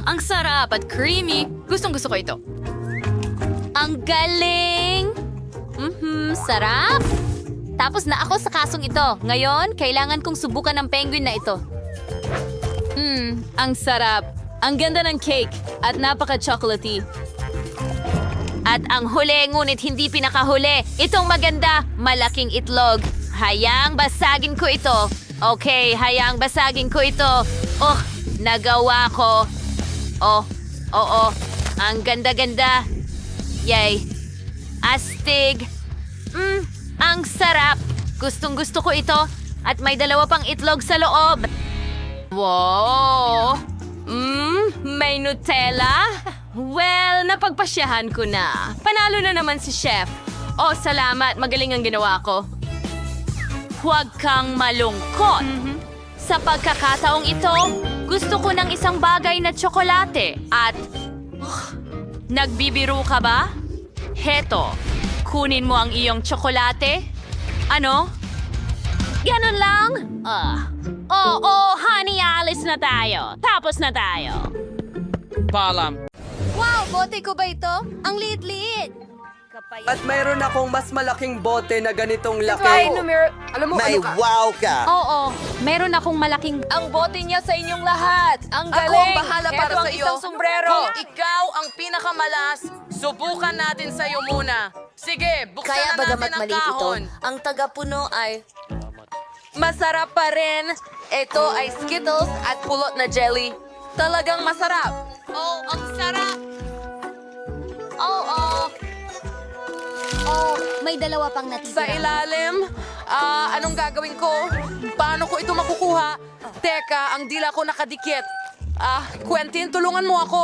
Ang sarap at creamy. Gustong-gusto ko ito. Ang galing! Sarap! Tapos na ako sa kasong ito. Ngayon, kailangan kong subukan ng penguin na ito. Ang sarap. Ang ganda ng cake at napaka-chocolatey. At ang huli, ngunit hindi pinakahuli. Itong maganda, malaking itlog. Hayaang basagin ko ito. Okay, hayaang basagin ko ito. Oh, nagawa ko. Oo. Ang ganda-ganda. Yay. Astig. Ang sarap. Gustong-gusto ko ito. At may 2 pang itlog sa loob. Wow! May Nutella? Well, napagpasyahan ko na. Panalo na naman si Chef. Oh, salamat. Magaling ang ginawa ko. Huwag kang malungkot. Sa pagkakataong ito, gusto ko ng isang bagay na tsokolate. At, nagbibiro ka ba? Heto, kunin mo ang iyong tsokolate. Ano? Ganon lang? Oo, honey, alis na tayo. Tapos na tayo. Paalam. Wow, bote ko ba ito? Ang liit-liit. At mayroon akong mas malaking bote na ganitong laki. Alam mo, May ano ka? wow ka! Oo, meron akong malaking... Ang bote niya sa inyong lahat. Ang Ako galing. ang bahala para Eto ang sa iyo. isang sombrero. Kung ikaw ang pinakamalas, subukan natin sa iyo muna. Sige, buksan Kaya na bagamat natin ang maliit ito, kahon. ang tagapuno ay Masarap pa rin. Ito ay Skittles at pulot na jelly. Talagang masarap. Oh, ang sarap. Oh, may dalawa pang natitira. Sa ilalim? Anong gagawin ko? Paano ko ito makukuha? Teka, ang dila ko nakadikit. Quentin, tulungan mo ako.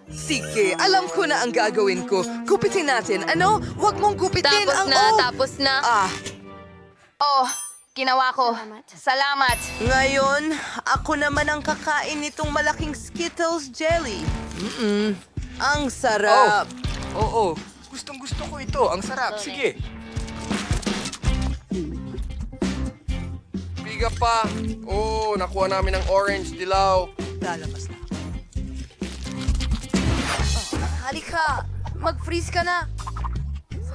Sige, alam ko na ang gagawin ko. Gupitin natin. Ano? Huwag mong gupitin ang Tapos na. Oh, ginawa ko. Salamat. Ngayon, ako naman ang kakain nitong malaking Skittles jelly. Ang sarap. Oo. Gustong-gusto ko ito. Ang sarap. Sige. Biga pa. Oo, nakuha namin ang orange dilaw. Lalabas na. Halika, mag-freeze ka na.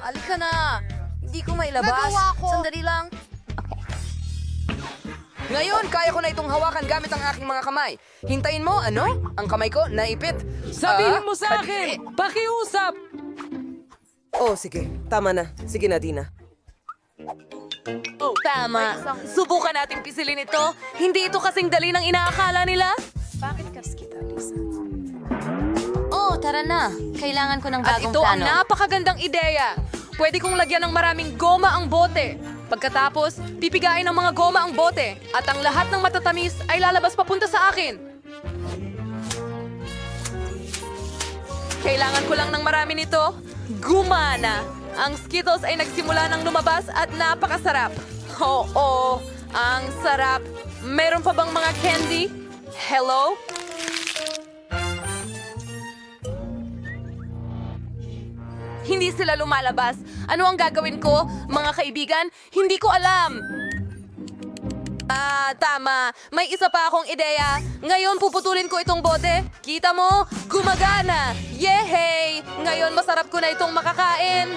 Halika na. Hindi ko mailabas. Nagawa ko. Sandali lang. Ngayon, kaya ko na itong hawakan gamit ang aking mga kamay. Hintayin mo, ano? Ang kamay ko, naipit. Sabihin mo sa akin! Pakiusap! Oh, sige. Tama na. Sige na, Dina. Tama. Subukan nating pisilin ito. Hindi ito kasing dali ng inaakala nila. Oh, tara na. Kailangan ko ng At bagong ito ang plano. napakagandang ideya. Pwede kong lagyan ng maraming goma ang bote. Pagkatapos, pipigain ng mga goma ang bote. At ang lahat ng matatamis ay lalabas papunta sa akin. Kailangan ko lang ng marami nito. Gumana! Ang Skittles ay nagsimula ng lumabas at napakasarap. Oo, ang sarap. Meron pa bang mga candy? Hello? Hindi sila lumalabas. Ano ang gagawin ko, mga kaibigan? Hindi ko alam. Tama. May isa pa akong ideya. Ngayon puputulin ko itong bote. Kita mo? Gumagana! Yehey! Ngayon masarap ko na itong makakain.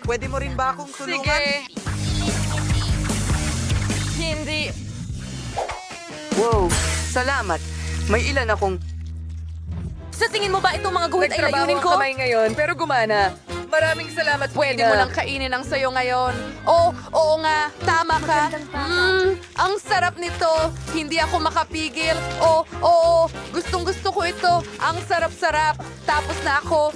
Pwede mo rin ba akong tulungan? Sige. Hindi. Wow, salamat. May ilan akong... Sa tingin mo ba itong mga guhit ay layunin ko? ngayon, pero gumana. Maraming salamat, Pwede mo lang kainin ang sayo ngayon. Oo nga, tama ka. Ang sarap nito. Hindi ako makapigil. Oo, gustong-gusto ko ito. Ang sarap-sarap. Tapos na ako.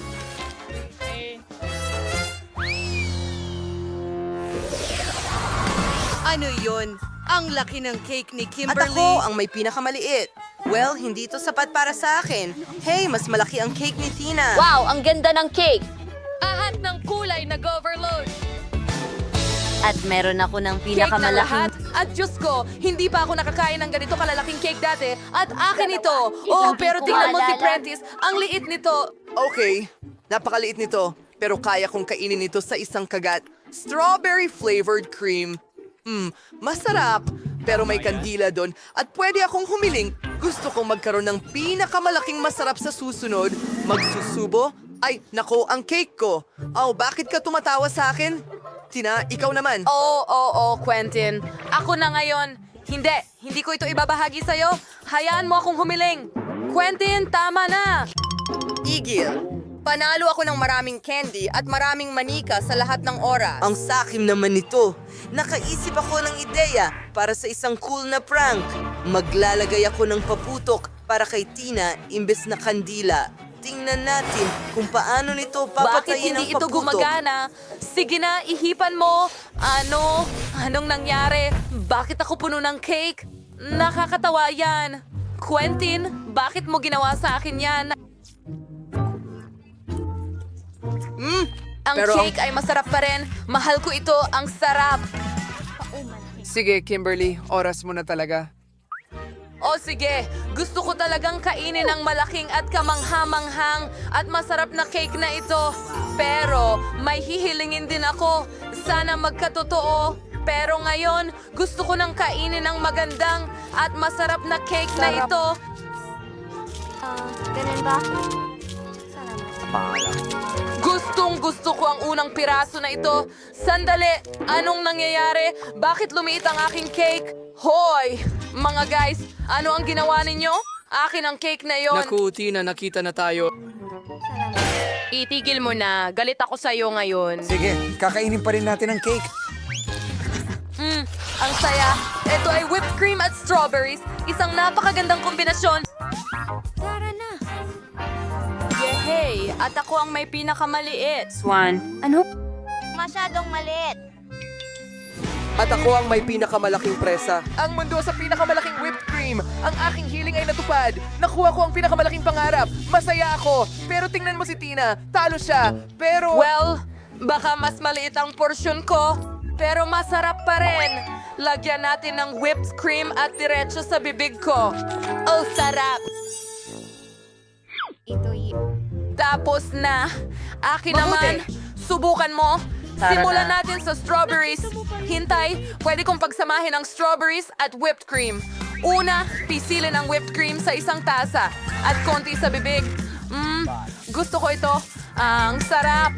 Ano yun? Ang laki ng cake ni At Kimberly. ako ang may pinakamaliit. Well, hindi ito sapat para sa akin. Hey, mas malaki ang cake ni Tina. Wow, ang ganda ng cake. Lahat ng kulay nag-overload. At meron ako ng Cake na lahat. pinakamalaking... At Diyos ko, hindi pa ako nakakain ng ganito kalalaking cake dati. At akin ito. Oh, pero tingnan mo si Prentice. Ang liit nito. Okay, napakaliit nito. Pero kaya kong kainin ito sa isang kagat. Strawberry flavored cream. Masarap. Pero may kandila doon at pwede akong humiling. Gusto kong magkaroon ng pinakamalaking masarap sa susunod. Magsusubo? Ay, nako, ang cake ko. Oh, bakit ka tumatawa sa akin? Tina, ikaw naman. Oo, Quentin. Ako na ngayon. Hindi ko ito ibabahagi sa'yo. Hayaan mo akong humiling. Quentin, tama na. Igil. Panalo ako ng maraming candy at maraming manika sa lahat ng oras. Ang sakim naman nito. Nakaisip ako ng ideya para sa isang cool na prank. Maglalagay ako ng paputok para kay Tina imbes na kandila. Tingnan natin kung paano nito Bakit papatayin ang hindi ito paputok. gumagana? Sige na, ihipan mo. Anong nangyari? Bakit ako puno ng cake? Nakakatawa yan. Quentin, bakit mo ginawa sa akin yan? Ang Pero cake ay masarap pa rin. Mahal ko ito. Ang sarap. Sige, Kimberly. Oras mo na talaga. O sige, gusto ko talagang kainin ang malaking at kamanghamanghang at masarap na cake na ito. Pero may hihilingin din ako. Sana magkatotoo. Pero ngayon, gusto ko nang kainin ang magandang at masarap na cake na ito. Ganun ba? Gustong-gusto ko ang unang piraso na ito. Sandali, anong nangyayari? Bakit lumiit ang aking cake? Hoy! Mga guys, ano ang ginawa ninyo? Akin ang cake na yon. Naku, Tina, nakita na tayo. Itigil mo na. Galit ako sa'yo ngayon. Sige, kakainin pa rin natin ang cake. Ang saya. Ito ay whipped cream at strawberries. Isang napakagandang kombinasyon. Tara na. Yehey! At ako ang may pinakamaliit. Masyadong maliit. At ako ang may pinakamalaking presa. Ang mundo sa pinakamalaking whipped cream. Ang aking hiling ay natupad. Nakuha ko ang pinakamalaking pangarap. Masaya ako. Pero tingnan mo si Tina. Talo siya. Pero... Well, baka mas maliit ang porsyon ko, pero masarap pa rin. Lagyan natin ng whipped cream at diretso sa bibig ko. Oh, sarap! Tapos na. Akin naman. Subukan mo. Simulan natin sa strawberries. Hintay, pwede kong pagsamahin ang strawberries at whipped cream. Una, pisilin ang whipped cream sa isang tasa at konti sa bibig. Gusto ko ito. Ang sarap.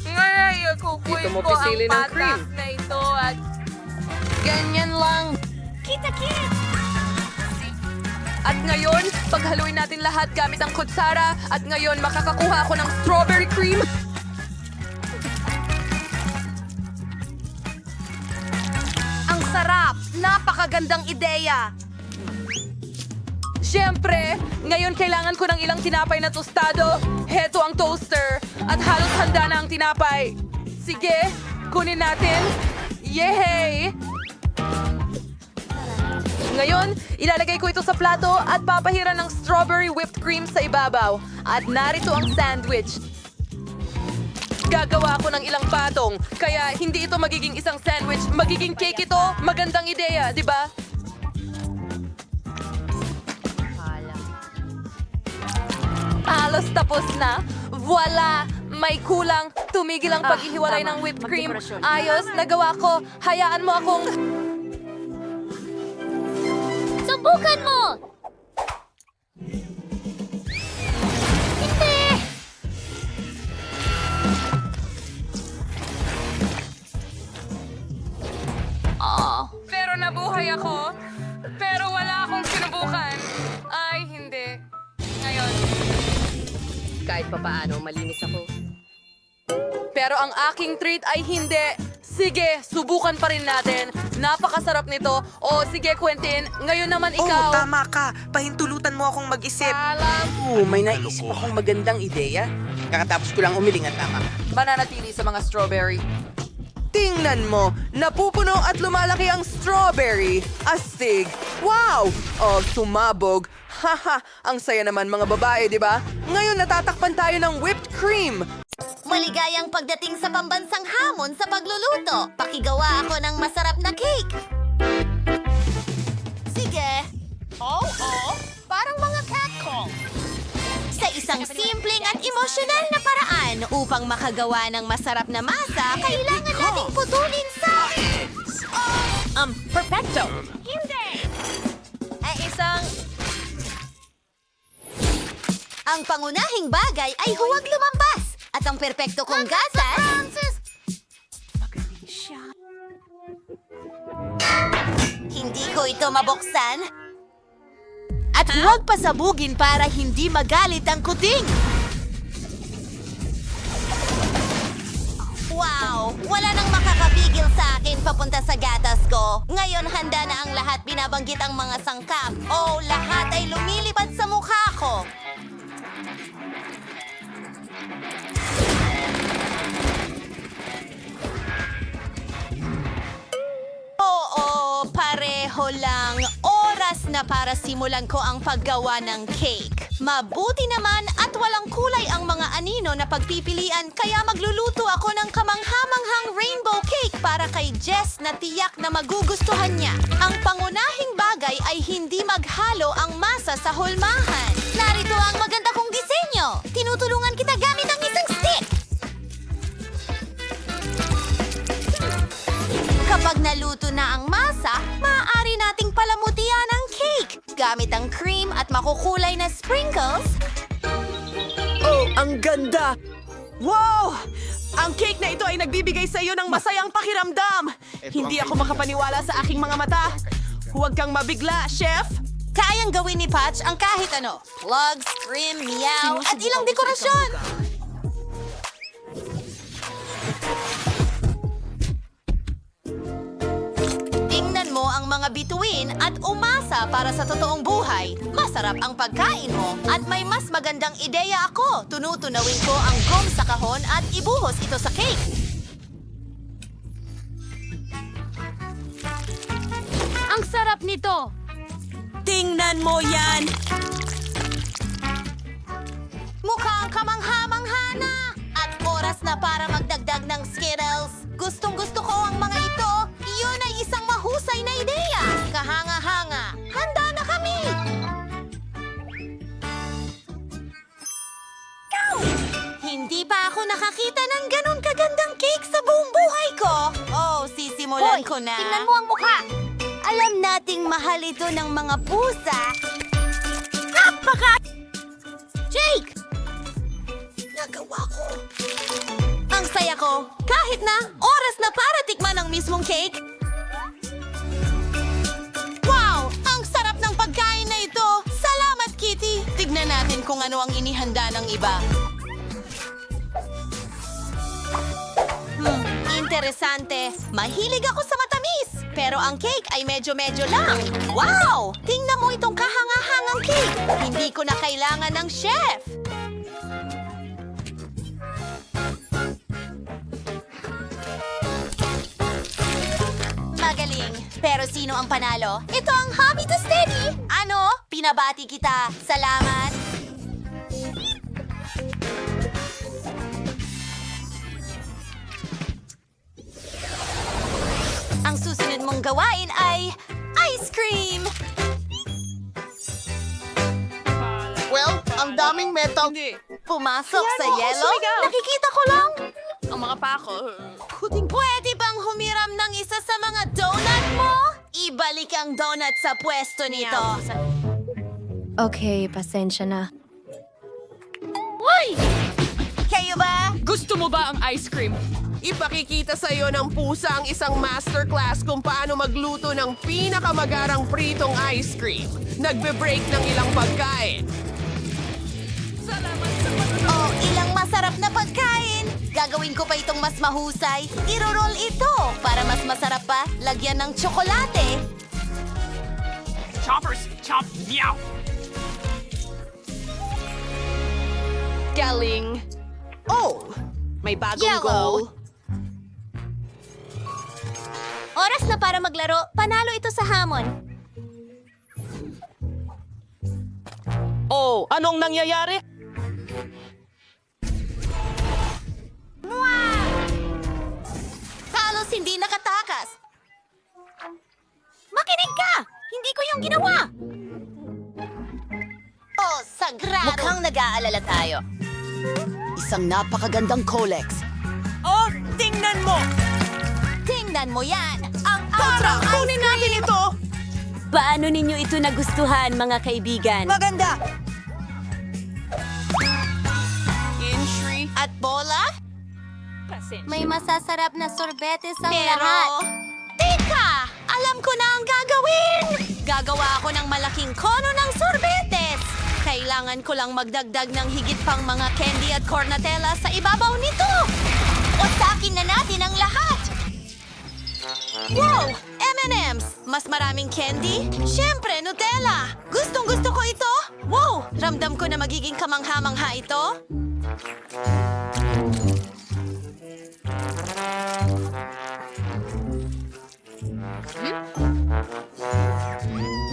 Ngayon, kukuin ko ang patas na ito at ganyan lang. At ngayon, paghaluin natin lahat gamit ang kutsara at ngayon makakakuha ako ng strawberry cream. Ang sarap! Napakagandang ideya! Siyempre, ngayon kailangan ko ng ilang tinapay na tostado. Heto ang toaster at halos handa na ang tinapay. Sige, kunin natin. Yehey! Ngayon, ilalagay ko ito sa plato at papahiran ng strawberry whipped cream sa ibabaw. At narito ang sandwich. Gagawa ako ng ilang patong, kaya hindi ito magiging isang sandwich, magiging cake ito. Magandang ideya, di ba? Halos tapos na. Voila! May kulang. Tumigil ang paghihiwalay ng whipped cream. Ayos, nagawa ko. Hayaan mo akong... Subukan mo! Hindi! Pero nabuhay ako. Pero wala akong sinubukan. Ay, hindi. Ngayon. Kahit papaano, malinis ako. Pero ang aking treat ay hindi. Sige, subukan pa rin natin. Napakasarap nito. O sige, Quentin. Ngayon naman ikaw. tama ka. Pahintulutan mo akong mag-isip. May naisip akong magandang ideya. Kakatapos ko lang umiling at tama. Mananatili sa mga strawberry. Tingnan mo, napupuno at lumalaki ang strawberry. Astig. Wow! Oh, sumabog. Haha, ang saya naman mga babae, di ba? Ngayon natatakpan tayo ng whipped cream. Maligayang pagdating sa pambansang hamon sa pagluluto. Pakigawa ako ng masarap na cake. Sige. Parang mga catcall. Sa isang simpleng at emosyonal na paraan upang makagawa ng masarap na masa, kailangan nating putulin sa... Perfecto. Hindi! Isang... Ang pangunahing bagay ay huwag lumampas. At ang perpekto kong gatas... Hindi ko ito mabuksan. At huwag pasabugin para hindi magalit ang kuting. Wow! Wala nang makakapigil sa akin papunta sa gatas ko. Ngayon handa na ang lahat, binabanggit ang mga sangkap. Oh, lahat ay lumilipad sa mukha ko. Oo, pareho lang. Oras na para simulan ko ang paggawa ng cake. Mabuti naman at walang kulay ang mga anino na pagpipilian, kaya magluluto ako ng kamanghamanghang rainbow cake para kay Jess na tiyak na magugustuhan niya. Ang pangunahing bagay ay hindi maghalo ang masa sa hulmahan. Narito ang maganda kong disenyo. Tinutulungan kita gamit ang isang stick. Kapag naluto na ang masa, maaari nating palamutian ang cake gamit ang cream at makukulay na sprinkles. Oh, ang ganda! Wow! Ang cake na ito ay nagbibigay sa iyo ng masayang pakiramdam. Hindi ako makapaniwala sa aking mga mata. Huwag kang mabigla, chef. Kayang gawin ni Patch ang kahit ano. Plug, scream, meow, at ilang dekorasyon. Tingnan mo ang mga bituin at umasa para sa totoong buhay. Masarap ang pagkain mo at may mas magandang ideya ako. Tunutunawin ko ang gum sa kahon at ibuhos ito sa cake. Ang sarap nito! Tingnan mo yan! Mukhang kamangha-mangha na! At oras na para magdagdag ng Skittles. Gustong-gusto ko ang mga ito. Iyon ay isang mahusay na ideya. Kahanga-hanga. Handa na kami! Hindi pa ako nakakita ng ganun kagandang cake sa buong buhay ko. Oh, sisimulan ko na. Tingnan mo ang mukha. Alam nating mahal ito ng mga pusa. Jake! Nagawa ko. Ang saya ko. Kahit na, oras na para tikman ang mismong cake. Wow! Ang sarap ng pagkain na ito. Salamat, Kitty. Tignan natin kung ano ang inihanda ng iba. Interesante. Mahilig ako sa matamis. Pero ang cake ay medyo-medyo lang. Wow! Tingnan mo itong kahanga-hangang cake. Hindi ko na kailangan ng chef. Magaling. Pero sino ang panalo? Ito ang Hobby to Steady. Ano? Pinabati kita. Salamat. Ang susunod mong gawain ay ice cream! Well, ang daming metal. Pumasok sa yelo? Nakikita ko lang. Ang mga pako. Pwede bang humiram ng isa sa mga donut mo? Ibalik ang donut sa pwesto nito. Okay, pasensya na. Kayo ba? Gusto mo ba ang ice cream? Ipakikita sa iyo ng pusa ang isang masterclass kung paano magluto ng pinakamagarang pritong ice cream. Nagbe-break ng ilang pagkain. Oh, ilang masarap na pagkain. Gagawin ko pa itong mas mahusay. Iro-roll ito. Para mas masarap pa, lagyan ng tsokolate. Choppers! Chop! Meow! Galing. Oh! May bagong goal. Oras na para maglaro. Panalo ito sa hamon. Oh, anong nangyayari? Halos hindi nakatakas. Makinig ka! Hindi ko yung ginawa! Oh, sagrado! Mukhang nag-aalala tayo. Isang napakagandang Colex. Oh, tingnan mo! Tingnan mo yan! Ang Tara, araw kunin natin ito! Paano ninyo ito nagustuhan, mga kaibigan? Maganda! Inshri. At bola? May masasarap na sorbetes ang Pero... lahat. Teka! Alam ko na ang gagawin! Gagawa ako ng malaking kono ng sorbetes! Kailangan ko lang magdagdag ng higit pang mga candy at cornatella sa ibabaw nito! Osakin na natin ang lahat! Wow! M&M's! Mas maraming candy? Siyempre, Nutella! Gustong-gusto ko ito! Wow! Ramdam ko na magiging kamangha-mangha ito.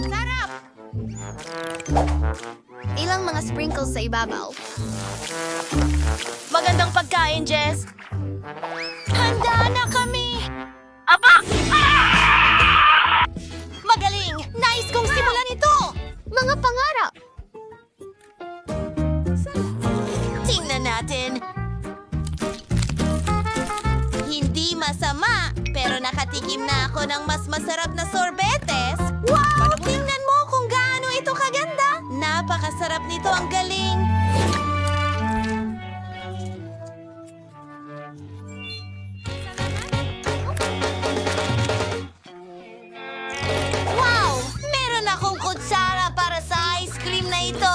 Sarap! Ilang mga sprinkles sa ibabaw. Magandang pagkain, Jess. Handa na kami! Magaling! Nais kong simulan ito! Mga pangarap. Tingnan natin. Hindi masama, pero nakatikim na ako ng mas masarap na sorbetes. Wow! Tingnan mo kung gaano ito kaganda. Napakasarap nito, ang galing. Wow! Meron akong kutsara ito.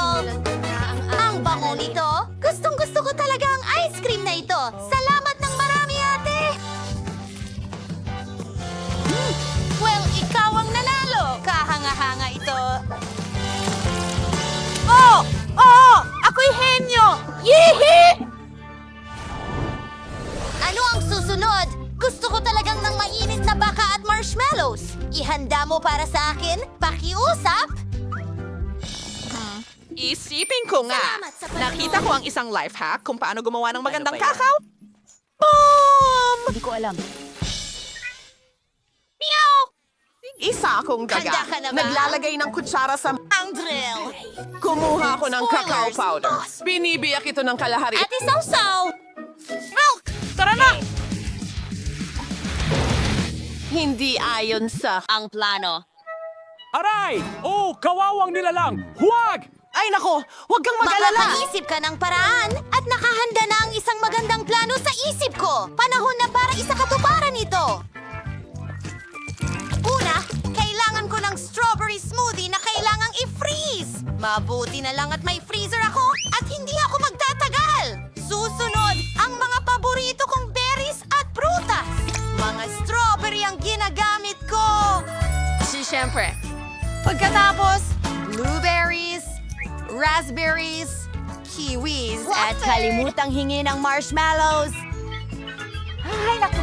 Ang bango nito. Gustong-gusto ko talaga ang ice cream na ito. Salamat ng marami, ate. Well, ikaw ang nanalo. Kahanga-hanga ito. Oh! Oh! Ako'y henyo! Yihi! Ano ang susunod? Gusto ko talagang ng mainit na baka at marshmallows. Ihanda mo para sa akin? Pakiusap? Isipin ko nga. Salamat sa panonood. Nakita ko ang isang life hack kung paano gumawa ng magandang kakao. Boom! Hindi ko alam. Meow! Isa akong Handa daga. ka na ba? Naglalagay ng kutsara sa... Ang drill. Kumuha ako ng cacao Spoilers, powder. boss. Binibiyak ito ng kalahari. At isaw-saw. Milk! Tara na! Hindi ayon sa... Ang plano. Aray! Oh, kawawang nilalang! Huwag! Ay nako, huwag kang mag-alala. Makakaisip ka ng paraan at nakahanda na ang isang magandang plano sa isip ko. Panahon na para isakatuparan ito. Una, kailangan ko ng strawberry smoothie na kailangang i-freeze. Mabuti na lang at may freezer ako at hindi ako magtatagal. Susunod, ang mga paborito kong berries at prutas. Mga strawberry ang ginagamit ko. Siyempre. Pagkatapos, blueberries, raspberries, kiwis, at kalimutang hingi ng marshmallows. Ay, naku.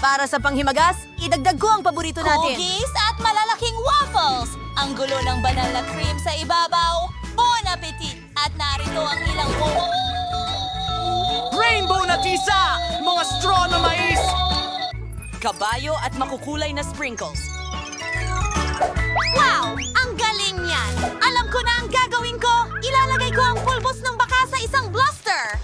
Para sa panghimagas, idagdag ko ang paborito natin. Cookies at malalaking waffles. Ang gulo ng banal na cream sa ibabaw. Bon appetit! At narito ang ilang Rainbow na tisa! Mga straw na mais! Kabayo at makukulay na sprinkles. Wow! Ang galing niyan! Alam ko na ang gagawin ko! Ilalagay ko ang pulbos ng baka sa isang blaster!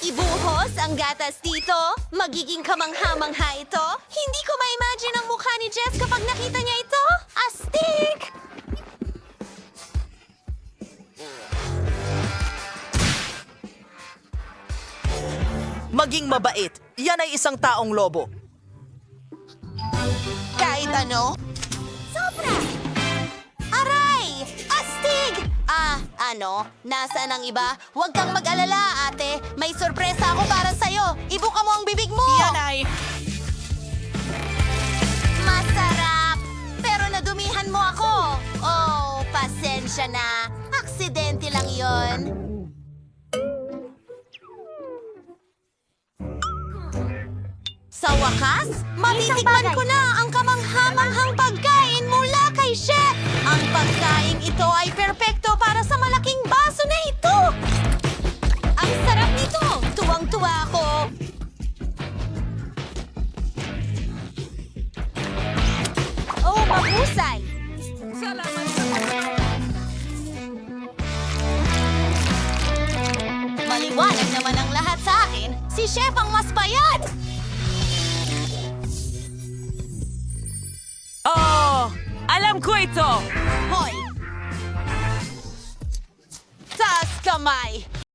Ibuhos ang gatas dito. Magiging kamangha-mangha ito. Hindi ko ma-imagine ang mukha ni Jess kapag nakita niya ito. Astig! Maging mabait. Yan ay isang taong lobo. Kahit ano? Sobra! Aray! Astig! Nasaan ang iba? Huwag kang mag-alala, ate. May sorpresa ako para sa'yo. Ibuka mo ang bibig mo! Yan ay... Masarap! Pero nadumihan mo ako. Oh, pasensya na. Aksidente lang yon. Sa wakas, matitikman ko na ang kamangha-manghang pagkain mula kay Chef. Ang pagkain ito ay perpekto para sa malaking baso na ito. Ang sarap nito. Tuwang-tuwa ako. Oh, mahusay. Maliwanag naman ang lahat sa akin. Si Chef ang mas payat. Oh, alam ko ito! Hoy! Taas kamay!